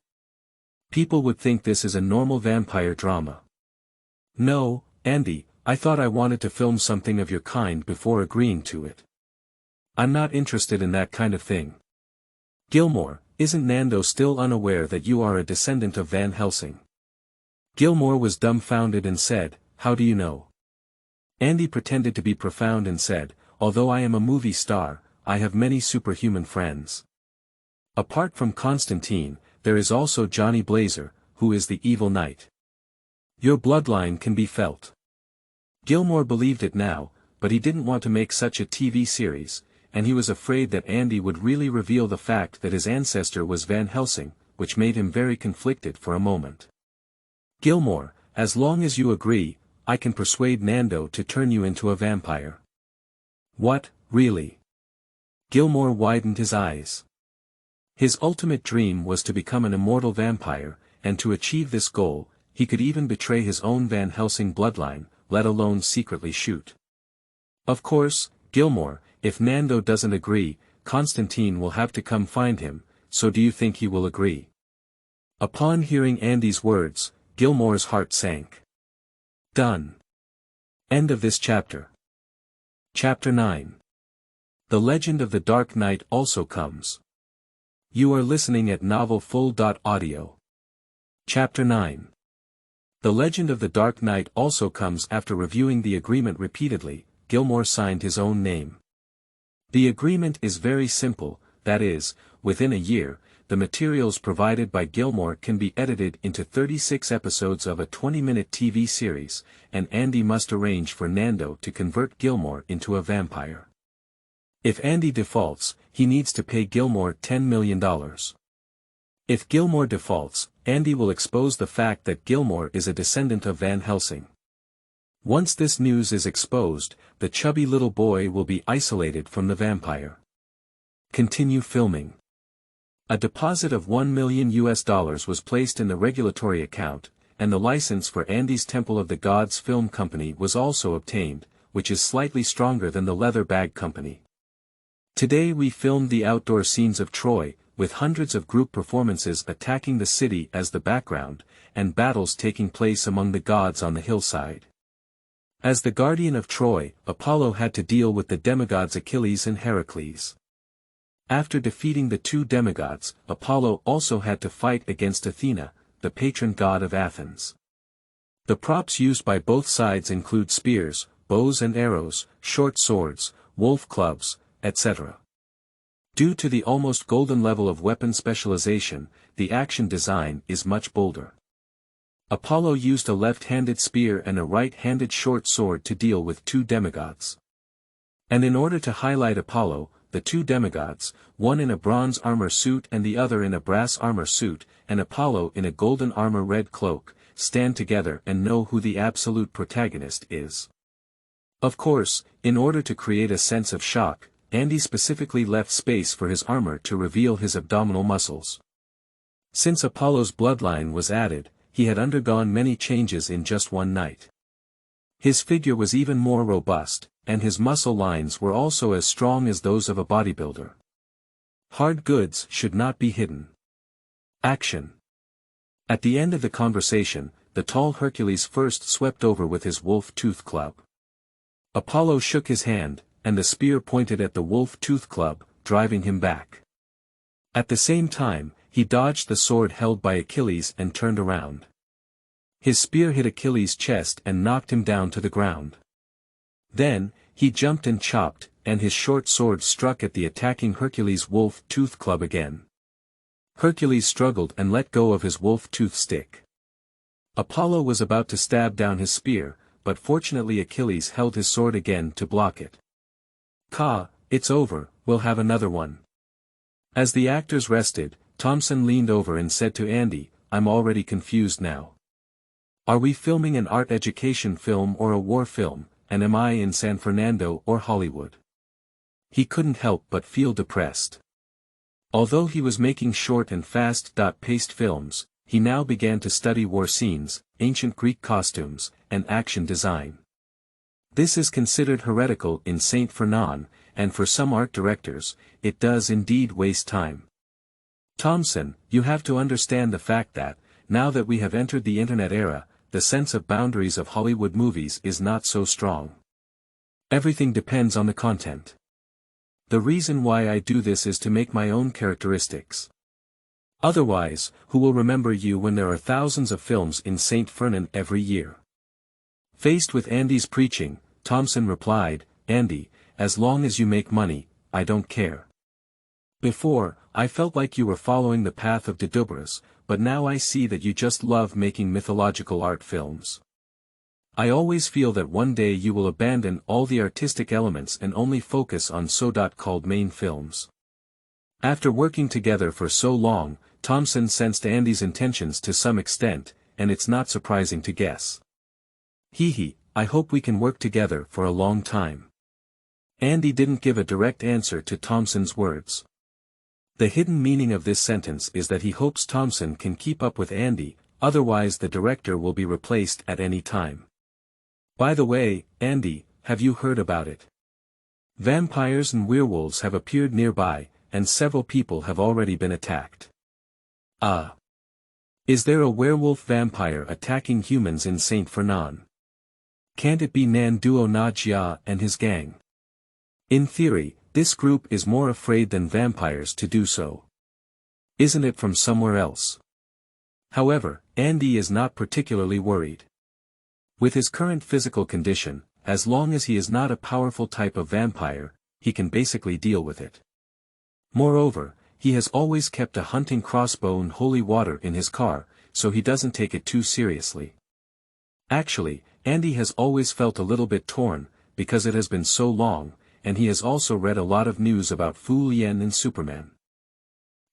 People would think this is a normal vampire drama. No, Andy, I thought I wanted to film something of your kind before agreeing to it. I'm not interested in that kind of thing. Gilmore, isn't Nando still unaware that you are a descendant of Van Helsing? Gilmore was dumbfounded and said, How do you know? Andy pretended to be profound and said, Although I am a movie star, I have many superhuman friends. Apart from Constantine, there is also Johnny Blazer, who is the evil knight. Your bloodline can be felt. Gilmore believed it now, but he didn't want to make such a TV series, and he was afraid that Andy would really reveal the fact that his ancestor was Van Helsing, which made him very conflicted for a moment. Gilmore, as long as you agree, I can persuade Nando to turn you into a vampire. What, really? Gilmore widened his eyes. His ultimate dream was to become an immortal vampire, and to achieve this goal, he could even betray his own Van Helsing bloodline, let alone secretly shoot. Of course, Gilmore, if Nando doesn't agree, Constantine will have to come find him, so do you think he will agree? Upon hearing Andy's words, Gilmore's heart sank. Done. End of this chapter. Chapter 9. The Legend of the Dark Knight also comes. You are listening at novelfull.audio. Chapter 9. The Legend of the Dark Knight also comes. After reviewing the agreement repeatedly, Gilmore signed his own name. The agreement is very simple, that is, within a year, the materials provided by Gilmore can be edited into 36 episodes of a 20-minute TV series, and Andy must arrange for Nando to convert Gilmore into a vampire. If Andy defaults, he needs to pay Gilmore $10 million. If Gilmore defaults, Andy will expose the fact that Gilmore is a descendant of Van Helsing. Once this news is exposed, the chubby little boy will be isolated from the vampire. Continue filming. A deposit of $1 million was placed in the regulatory account, and the license for Andy's Temple of the Gods Film Company was also obtained, which is slightly stronger than the Leather Bag Company. Today we filmed the outdoor scenes of Troy, with hundreds of group performances attacking the city as the background, and battles taking place among the gods on the hillside. As the guardian of Troy, Apollo had to deal with the demigods Achilles and Heracles. After defeating the two demigods, Apollo also had to fight against Athena, the patron god of Athens. The props used by both sides include spears, bows and arrows, short swords, wolf clubs, etc. Due to the almost golden level of weapon specialization, the action design is much bolder. Apollo used a left-handed spear and a right-handed short sword to deal with two demigods. And in order to highlight Apollo, the two demigods, one in a bronze armor suit and the other in a brass armor suit, and Apollo in a golden armor red cloak, stand together and know who the absolute protagonist is. Of course, in order to create a sense of shock, Andy specifically left space for his armor to reveal his abdominal muscles. Since Apollo's bloodline was added, he had undergone many changes in just one night. His figure was even more robust, and his muscle lines were also as strong as those of a bodybuilder. Hard goods should not be hidden. Action. At the end of the conversation, the tall Hercules first swept over with his wolf-tooth club. Apollo shook his hand, and the spear pointed at the wolf-tooth club, driving him back. At the same time, he dodged the sword held by Achilles and turned around. His spear hit Achilles' chest and knocked him down to the ground. Then, he jumped and chopped, and his short sword struck at the attacking Hercules' wolf-tooth club again. Hercules struggled and let go of his wolf-tooth stick. Apollo was about to stab down his spear, but fortunately Achilles held his sword again to block it. It's over, we'll have another one. As the actors rested, Thompson leaned over and said to Andy, I'm already confused now. Are we filming an art education film or a war film, and am I in San Fernando or Hollywood? He couldn't help but feel depressed. Although he was making short and fast-paced films, he now began to study war scenes, ancient Greek costumes, and action design. This is considered heretical in Saint Fernand, and for some art directors, it does indeed waste time. Thompson, you have to understand the fact that, now that we have entered the internet era, the sense of boundaries of Hollywood movies is not so strong. Everything depends on the content. The reason why I do this is to make my own characteristics. Otherwise, who will remember you when there are thousands of films in Saint Fernand every year? Faced with Andy's preaching, Thompson replied, Andy, as long as you make money, I don't care. Before, I felt like you were following the path of Dedubras, but now I see that you just love making mythological art films. I always feel that one day you will abandon all the artistic elements and only focus on so-called main films. After working together for so long, Thompson sensed Andy's intentions to some extent, and it's not surprising to guess. I hope we can work together for a long time. Andy didn't give a direct answer to Thompson's words. The hidden meaning of this sentence is that he hopes Thompson can keep up with Andy, otherwise the director will be replaced at any time. By the way, Andy, have you heard about it? Vampires and werewolves have appeared nearby, and several people have already been attacked. Is there a werewolf vampire attacking humans in Saint Fernand? Can't it be Nanduo Najia and his gang? In theory, this group is more afraid than vampires to do so. Isn't it from somewhere else? However, Andy is not particularly worried. With his current physical condition, as long as he is not a powerful type of vampire, he can basically deal with it. Moreover, he has always kept a hunting crossbow and holy water in his car, so he doesn't take it too seriously. Actually, Andy has always felt a little bit torn, because it has been so long, and he has also read a lot of news about Fu Lien and Superman.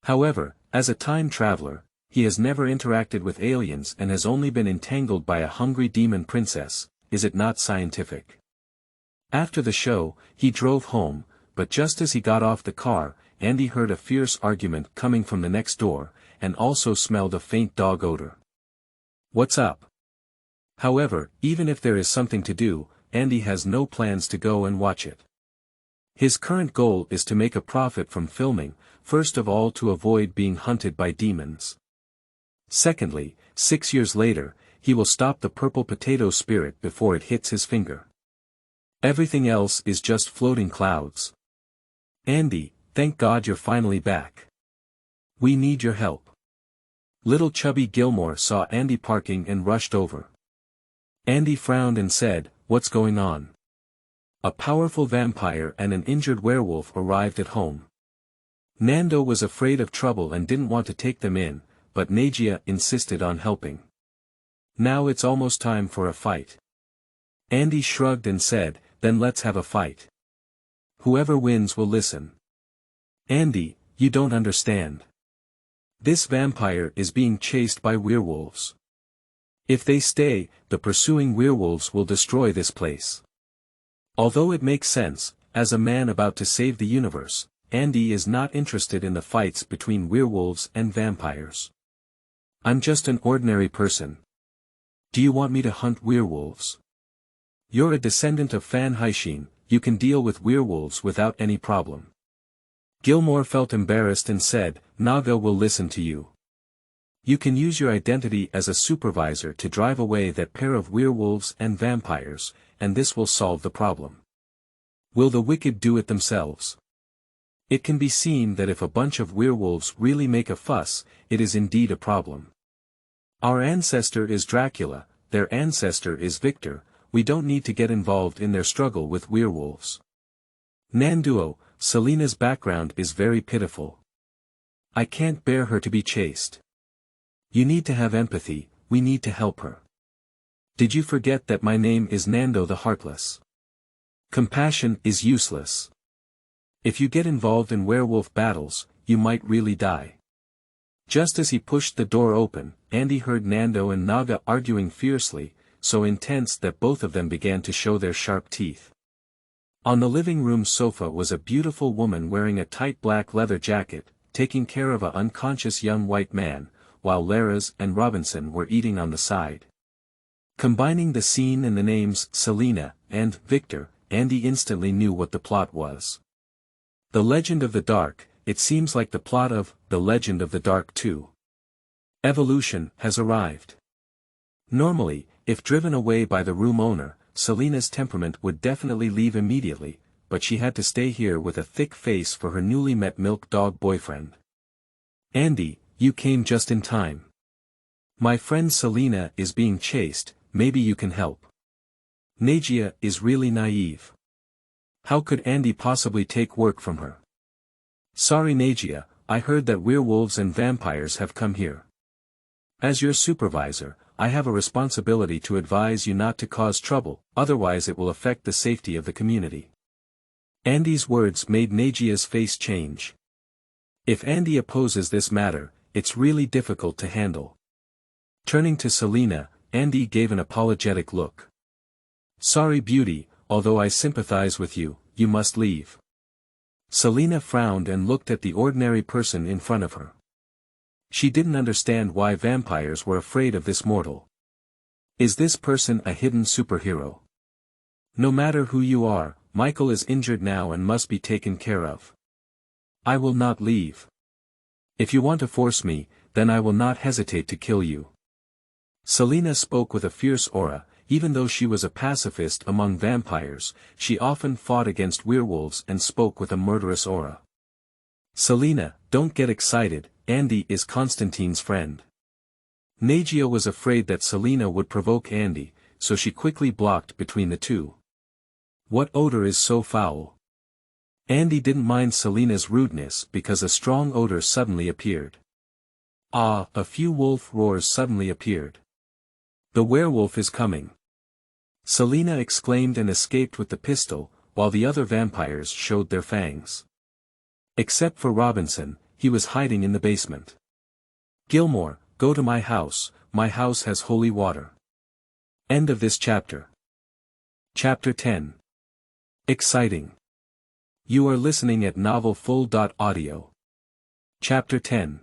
However, as a time traveler, he has never interacted with aliens and has only been entangled by a hungry demon princess. Is it not scientific? After the show, he drove home, but just as he got off the car, Andy heard a fierce argument coming from the next door, and also smelled a faint dog odor. What's up? However, even if there is something to do, Andy has no plans to go and watch it. His current goal is to make a profit from filming, first of all to avoid being hunted by demons. Secondly, 6 years later, he will stop the purple potato spirit before it hits his finger. Everything else is just floating clouds. Andy, thank God you're finally back. We need your help. Little chubby Gilmore saw Andy parking and rushed over. Andy frowned and said, "What's going on?" A powerful vampire and an injured werewolf arrived at home. Nando was afraid of trouble and didn't want to take them in, but Nagia insisted on helping. Now it's almost time for a fight. Andy shrugged and said, "Then let's have a fight. Whoever wins will listen." Andy, you don't understand. This vampire is being chased by werewolves. If they stay, the pursuing werewolves will destroy this place. Although it makes sense, as a man about to save the universe, Andy is not interested in the fights between werewolves and vampires. I'm just an ordinary person. Do you want me to hunt werewolves? You're a descendant of Fan Haishin, you can deal with werewolves without any problem. Gilmore felt embarrassed and said, "Naga will listen to you. You can use your identity as a supervisor to drive away that pair of werewolves and vampires, and this will solve the problem." Will the wicked do it themselves? It can be seen that if a bunch of werewolves really make a fuss, it is indeed a problem. Our ancestor is Dracula, their ancestor is Victor, we don't need to get involved in their struggle with werewolves. Nanduo, Selena's background is very pitiful. I can't bear her to be chased. You need to have empathy, we need to help her. Did you forget that my name is Nando the Heartless? Compassion is useless. If you get involved in werewolf battles, you might really die. Just as he pushed the door open, Andy heard Nando and Naga arguing fiercely, so intense that both of them began to show their sharp teeth. On the living room sofa was a beautiful woman wearing a tight black leather jacket, taking care of an unconscious young white man, while Laras and Robinson were eating on the side. Combining the scene and the names Selena and Victor, Andy instantly knew what the plot was. The Legend of the Dark, it seems like the plot of The Legend of the Dark 2. Evolution has arrived. Normally, if driven away by the room owner, Selena's temperament would definitely leave immediately, but she had to stay here with a thick face for her newly met milk dog boyfriend. Andy, you came just in time. My friend Selena is being chased, maybe you can help. Nagia is really naive. How could Andy possibly take work from her? Sorry Nagia, I heard that werewolves and vampires have come here. As your supervisor, I have a responsibility to advise you not to cause trouble, otherwise it will affect the safety of the community. Andy's words made Nagia's face change. If Andy opposes this matter, it's really difficult to handle. Turning to Selena, Andy gave an apologetic look. Sorry beauty, although I sympathize with you, you must leave. Selena frowned and looked at the ordinary person in front of her. She didn't understand why vampires were afraid of this mortal. Is this person a hidden superhero? No matter who you are, Michael is injured now and must be taken care of. I will not leave. If you want to force me, then I will not hesitate to kill you. Selena spoke with a fierce aura, even though she was a pacifist among vampires, she often fought against werewolves and spoke with a murderous aura. Selena, don't get excited, Andy is Constantine's friend. Nagia was afraid that Selena would provoke Andy, so she quickly blocked between the two. What odor is so foul? Andy didn't mind Selena's rudeness because a strong odor suddenly appeared. Ah, a few wolf roars suddenly appeared. The werewolf is coming. Selena exclaimed and escaped with the pistol, while the other vampires showed their fangs. Except for Robinson, he was hiding in the basement. Gilmore, go to my house has holy water. End of this chapter. Chapter 10. Exciting. You are listening at novelfull.audio. Chapter 10.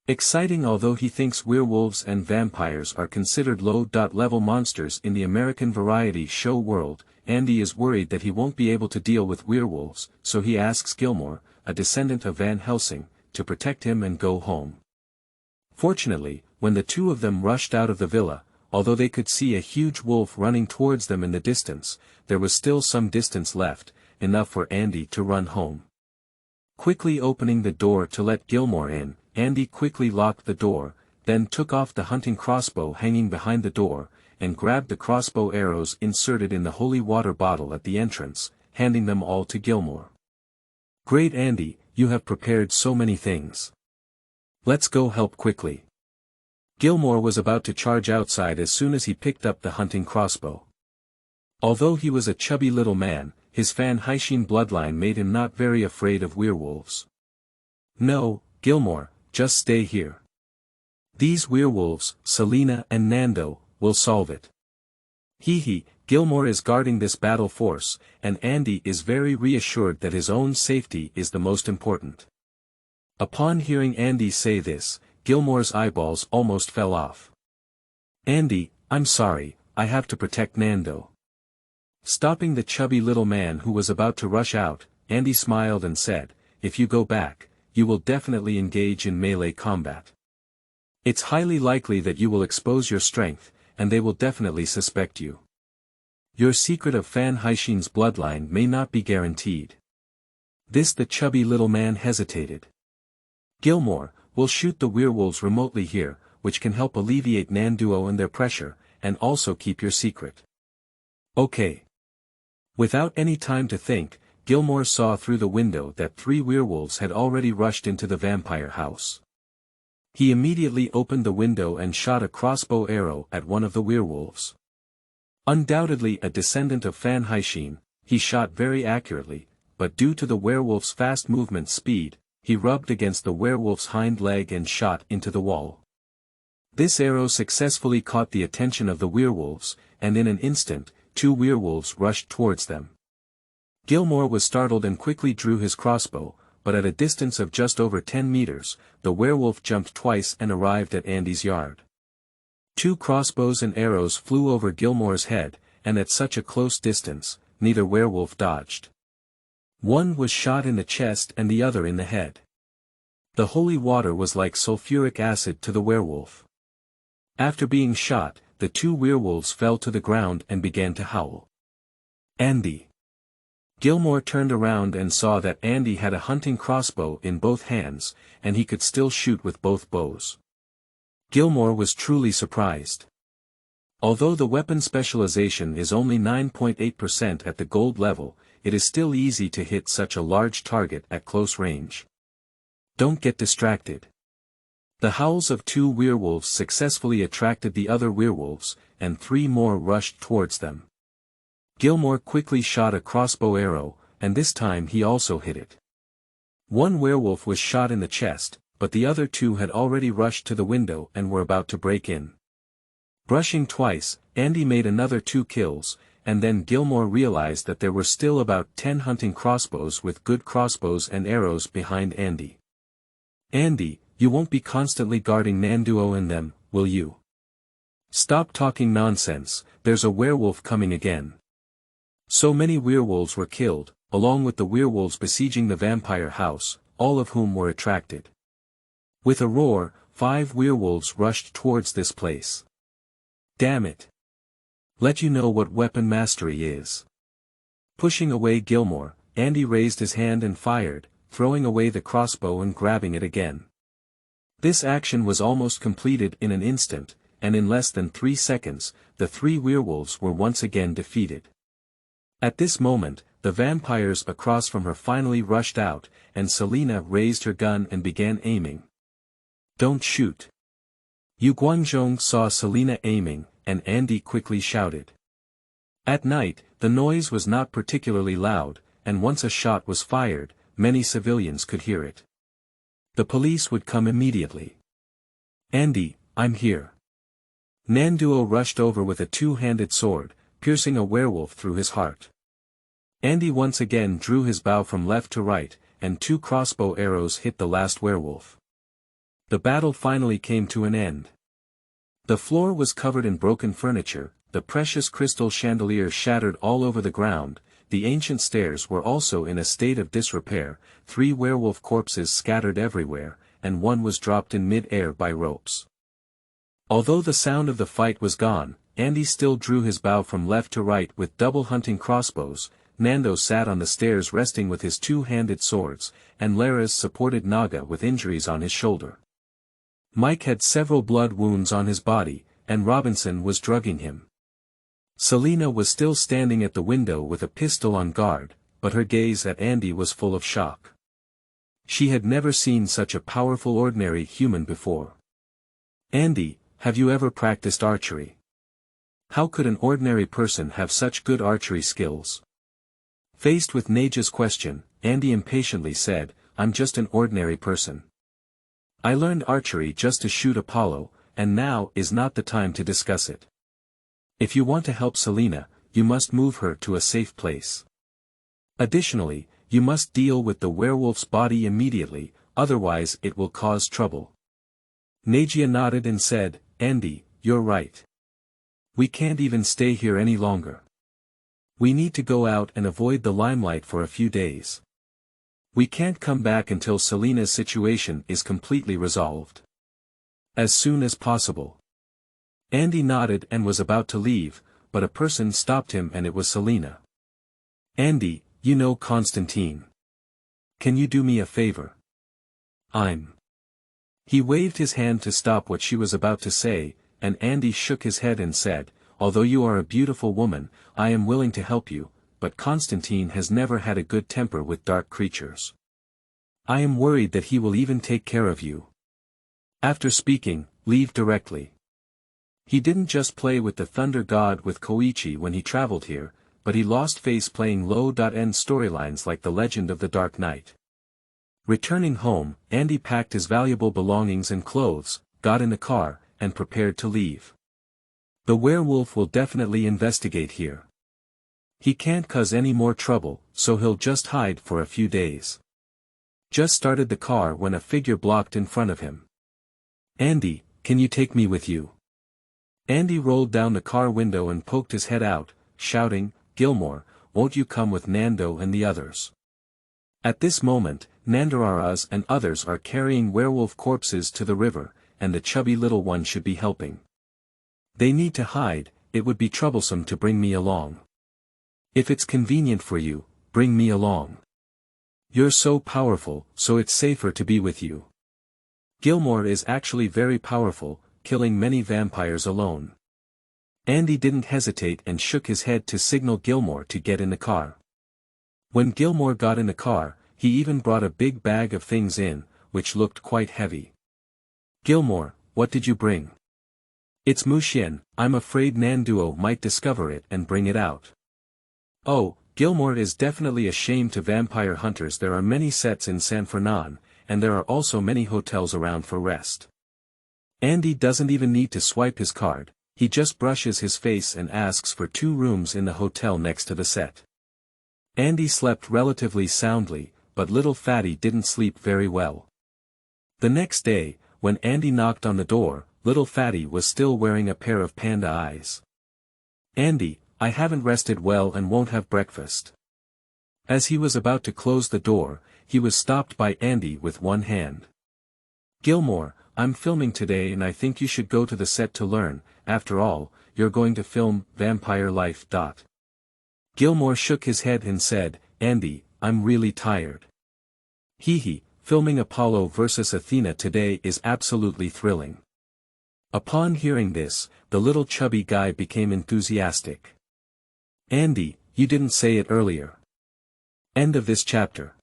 Exciting. Although he thinks werewolves and vampires are considered low-level monsters in the American variety show world, Andy is worried that he won't be able to deal with werewolves, so he asks Gilmore, a descendant of Van Helsing, to protect him and go home. Fortunately, when the two of them rushed out of the villa, although they could see a huge wolf running towards them in the distance, there was still some distance left, enough for Andy to run home. Quickly opening the door to let Gilmore in, Andy quickly locked the door, then took off the hunting crossbow hanging behind the door, and grabbed the crossbow arrows inserted in the holy water bottle at the entrance, handing them all to Gilmore. "Great Andy, you have prepared so many things. Let's go help quickly." Gilmore was about to charge outside as soon as he picked up the hunting crossbow. Although he was a chubby little man, his Van Helsing bloodline made him not very afraid of werewolves. "No, Gilmore, just stay here. These werewolves, Selina and Nando, will solve it." Gilmore is guarding this battle force, and Andy is very reassured that his own safety is the most important. Upon hearing Andy say this, Gilmore's eyeballs almost fell off. "Andy, I'm sorry, I have to protect Nando." Stopping the chubby little man who was about to rush out, Andy smiled and said, "If you go back, you will definitely engage in melee combat. It's highly likely that you will expose your strength, and they will definitely suspect you. Your secret of Van Helsing's bloodline may not be guaranteed." The chubby little man hesitated. "Gilmore, we'll shoot the werewolves remotely here, which can help alleviate Nanduo and their pressure, and also keep your secret." "Okay." Without any time to think, Gilmore saw through the window that 3 werewolves had already rushed into the vampire house. He immediately opened the window and shot a crossbow arrow at one of the werewolves. Undoubtedly a descendant of Van Helsing, he shot very accurately, but due to the werewolf's fast movement speed, he rubbed against the werewolf's hind leg and shot into the wall. This arrow successfully caught the attention of the werewolves, and in an instant, 2 werewolves rushed towards them. Gilmore was startled and quickly drew his crossbow, but at a distance of just over 10 meters, the werewolf jumped twice and arrived at Andy's yard. 2 crossbows and arrows flew over Gilmore's head, and at such a close distance, neither werewolf dodged. One was shot in the chest and the other in the head. The holy water was like sulfuric acid to the werewolf. After being shot, the 2 werewolves fell to the ground and began to howl. "Andy!" Gilmore turned around and saw that Andy had a hunting crossbow in both hands, and he could still shoot with both bows. Gilmore was truly surprised. Although the weapon specialization is only 9.8% at the gold level, it is still easy to hit such a large target at close range. Don't get distracted. The howls of 2 werewolves successfully attracted the other werewolves, and 3 more rushed towards them. Gilmore quickly shot a crossbow arrow, and this time he also hit it. 1 werewolf was shot in the chest, but the other 2 had already rushed to the window and were about to break in. Brushing twice, Andy made another 2 kills, and then Gilmore realized that there were still about 10 hunting crossbows with good crossbows and arrows behind Andy. "Andy, you won't be constantly guarding Nanduo and them, will you? Stop talking nonsense, there's a werewolf coming again." So many werewolves were killed, along with the werewolves besieging the vampire house, all of whom were attracted. With a roar, 5 werewolves rushed towards this place. "Damn it! Let you know what weapon mastery is." Pushing away Gilmore, Andy raised his hand and fired, throwing away the crossbow and grabbing it again. This action was almost completed in an instant, and in less than 3 seconds, the 3 werewolves were once again defeated. At this moment, the vampires across from her finally rushed out, and Selina raised her gun and began aiming. "Don't shoot." Yu Guangzhong saw Selina aiming, and Andy quickly shouted. At night, the noise was not particularly loud, and once a shot was fired, many civilians could hear it. The police would come immediately. "Andy, I'm here." Nanduo rushed over with a 2-handed sword, piercing a werewolf through his heart. Andy once again drew his bow from left to right, and 2 crossbow arrows hit the last werewolf. The battle finally came to an end. The floor was covered in broken furniture, the precious crystal chandelier shattered all over the ground, the ancient stairs were also in a state of disrepair, 3 werewolf corpses scattered everywhere, and one was dropped in mid-air by ropes. Although the sound of the fight was gone, Andy still drew his bow from left to right with double hunting crossbows. Nando sat on the stairs resting with his 2-handed swords, and Laras supported Naga with injuries on his shoulder. Mike had several blood wounds on his body, and Robinson was drugging him. Selina was still standing at the window with a pistol on guard, but her gaze at Andy was full of shock. She had never seen such a powerful ordinary human before. "Andy, have you ever practiced archery? How could an ordinary person have such good archery skills?" Faced with Naja's question, Andy impatiently said, "I'm just an ordinary person. I learned archery just to shoot Apollo, and now is not the time to discuss it. If you want to help Selina, you must move her to a safe place. Additionally, you must deal with the werewolf's body immediately, otherwise it will cause trouble." Naja nodded and said, "Andy, you're right. We can't even stay here any longer. We need to go out and avoid the limelight for a few days. We can't come back until Selina's situation is completely resolved. As soon as possible." Andy nodded and was about to leave, but a person stopped him and it was Selina. "Andy, you know Constantine. Can you do me a favor? He waved his hand to stop what she was about to say, and Andy shook his head and said, "Although you are a beautiful woman, I am willing to help you, but Constantine has never had a good temper with dark creatures. I am worried that he will even take care of you. After speaking, leave directly. He didn't just play with the thunder god with Koichi when he traveled here, but he lost face playing low-end storylines like the Legend of the Dark Knight." Returning home, Andy packed his valuable belongings and clothes, got in the car, and prepared to leave. The werewolf will definitely investigate here. He can't cause any more trouble, so he'll just hide for a few days. Just started the car when a figure blocked in front of him. "Andy, can you take me with you?" Andy rolled down the car window and poked his head out, shouting, "Gilmore, won't you come with Nando and the others?" At this moment, Nandararas and others are carrying werewolf corpses to the river, and the chubby little one should be helping. "They need to hide, it would be troublesome to bring me along. If it's convenient for you, bring me along. You're so powerful, so it's safer to be with you. Gilmore is actually very powerful, killing many vampires alone." Andy didn't hesitate and shook his head to signal Gilmore to get in the car. When Gilmore got in the car, he even brought a big bag of things in, which looked quite heavy. "Gilmore, what did you bring?" "It's Muxian, I'm afraid Nanduo might discover it and bring it out." "Oh, Gilmore is definitely a shame to vampire hunters. There are many sets in San Fernando, and there are also many hotels around for rest." Andy doesn't even need to swipe his card, he just brushes his face and asks for 2 rooms in the hotel next to the set. Andy slept relatively soundly, but little Fatty didn't sleep very well. The next day, when Andy knocked on the door, little Fatty was still wearing a pair of panda eyes. "Andy, I haven't rested well and won't have breakfast." As he was about to close the door, he was stopped by Andy with one hand. "Gilmore, I'm filming today and I think you should go to the set to learn. After all, you're going to film Vampire Life. Gilmore shook his head and said, "Andy, I'm really tired. Filming Apollo vs Athena today is absolutely thrilling." Upon hearing this, the little chubby guy became enthusiastic. "Andy, you didn't say it earlier." End of this chapter.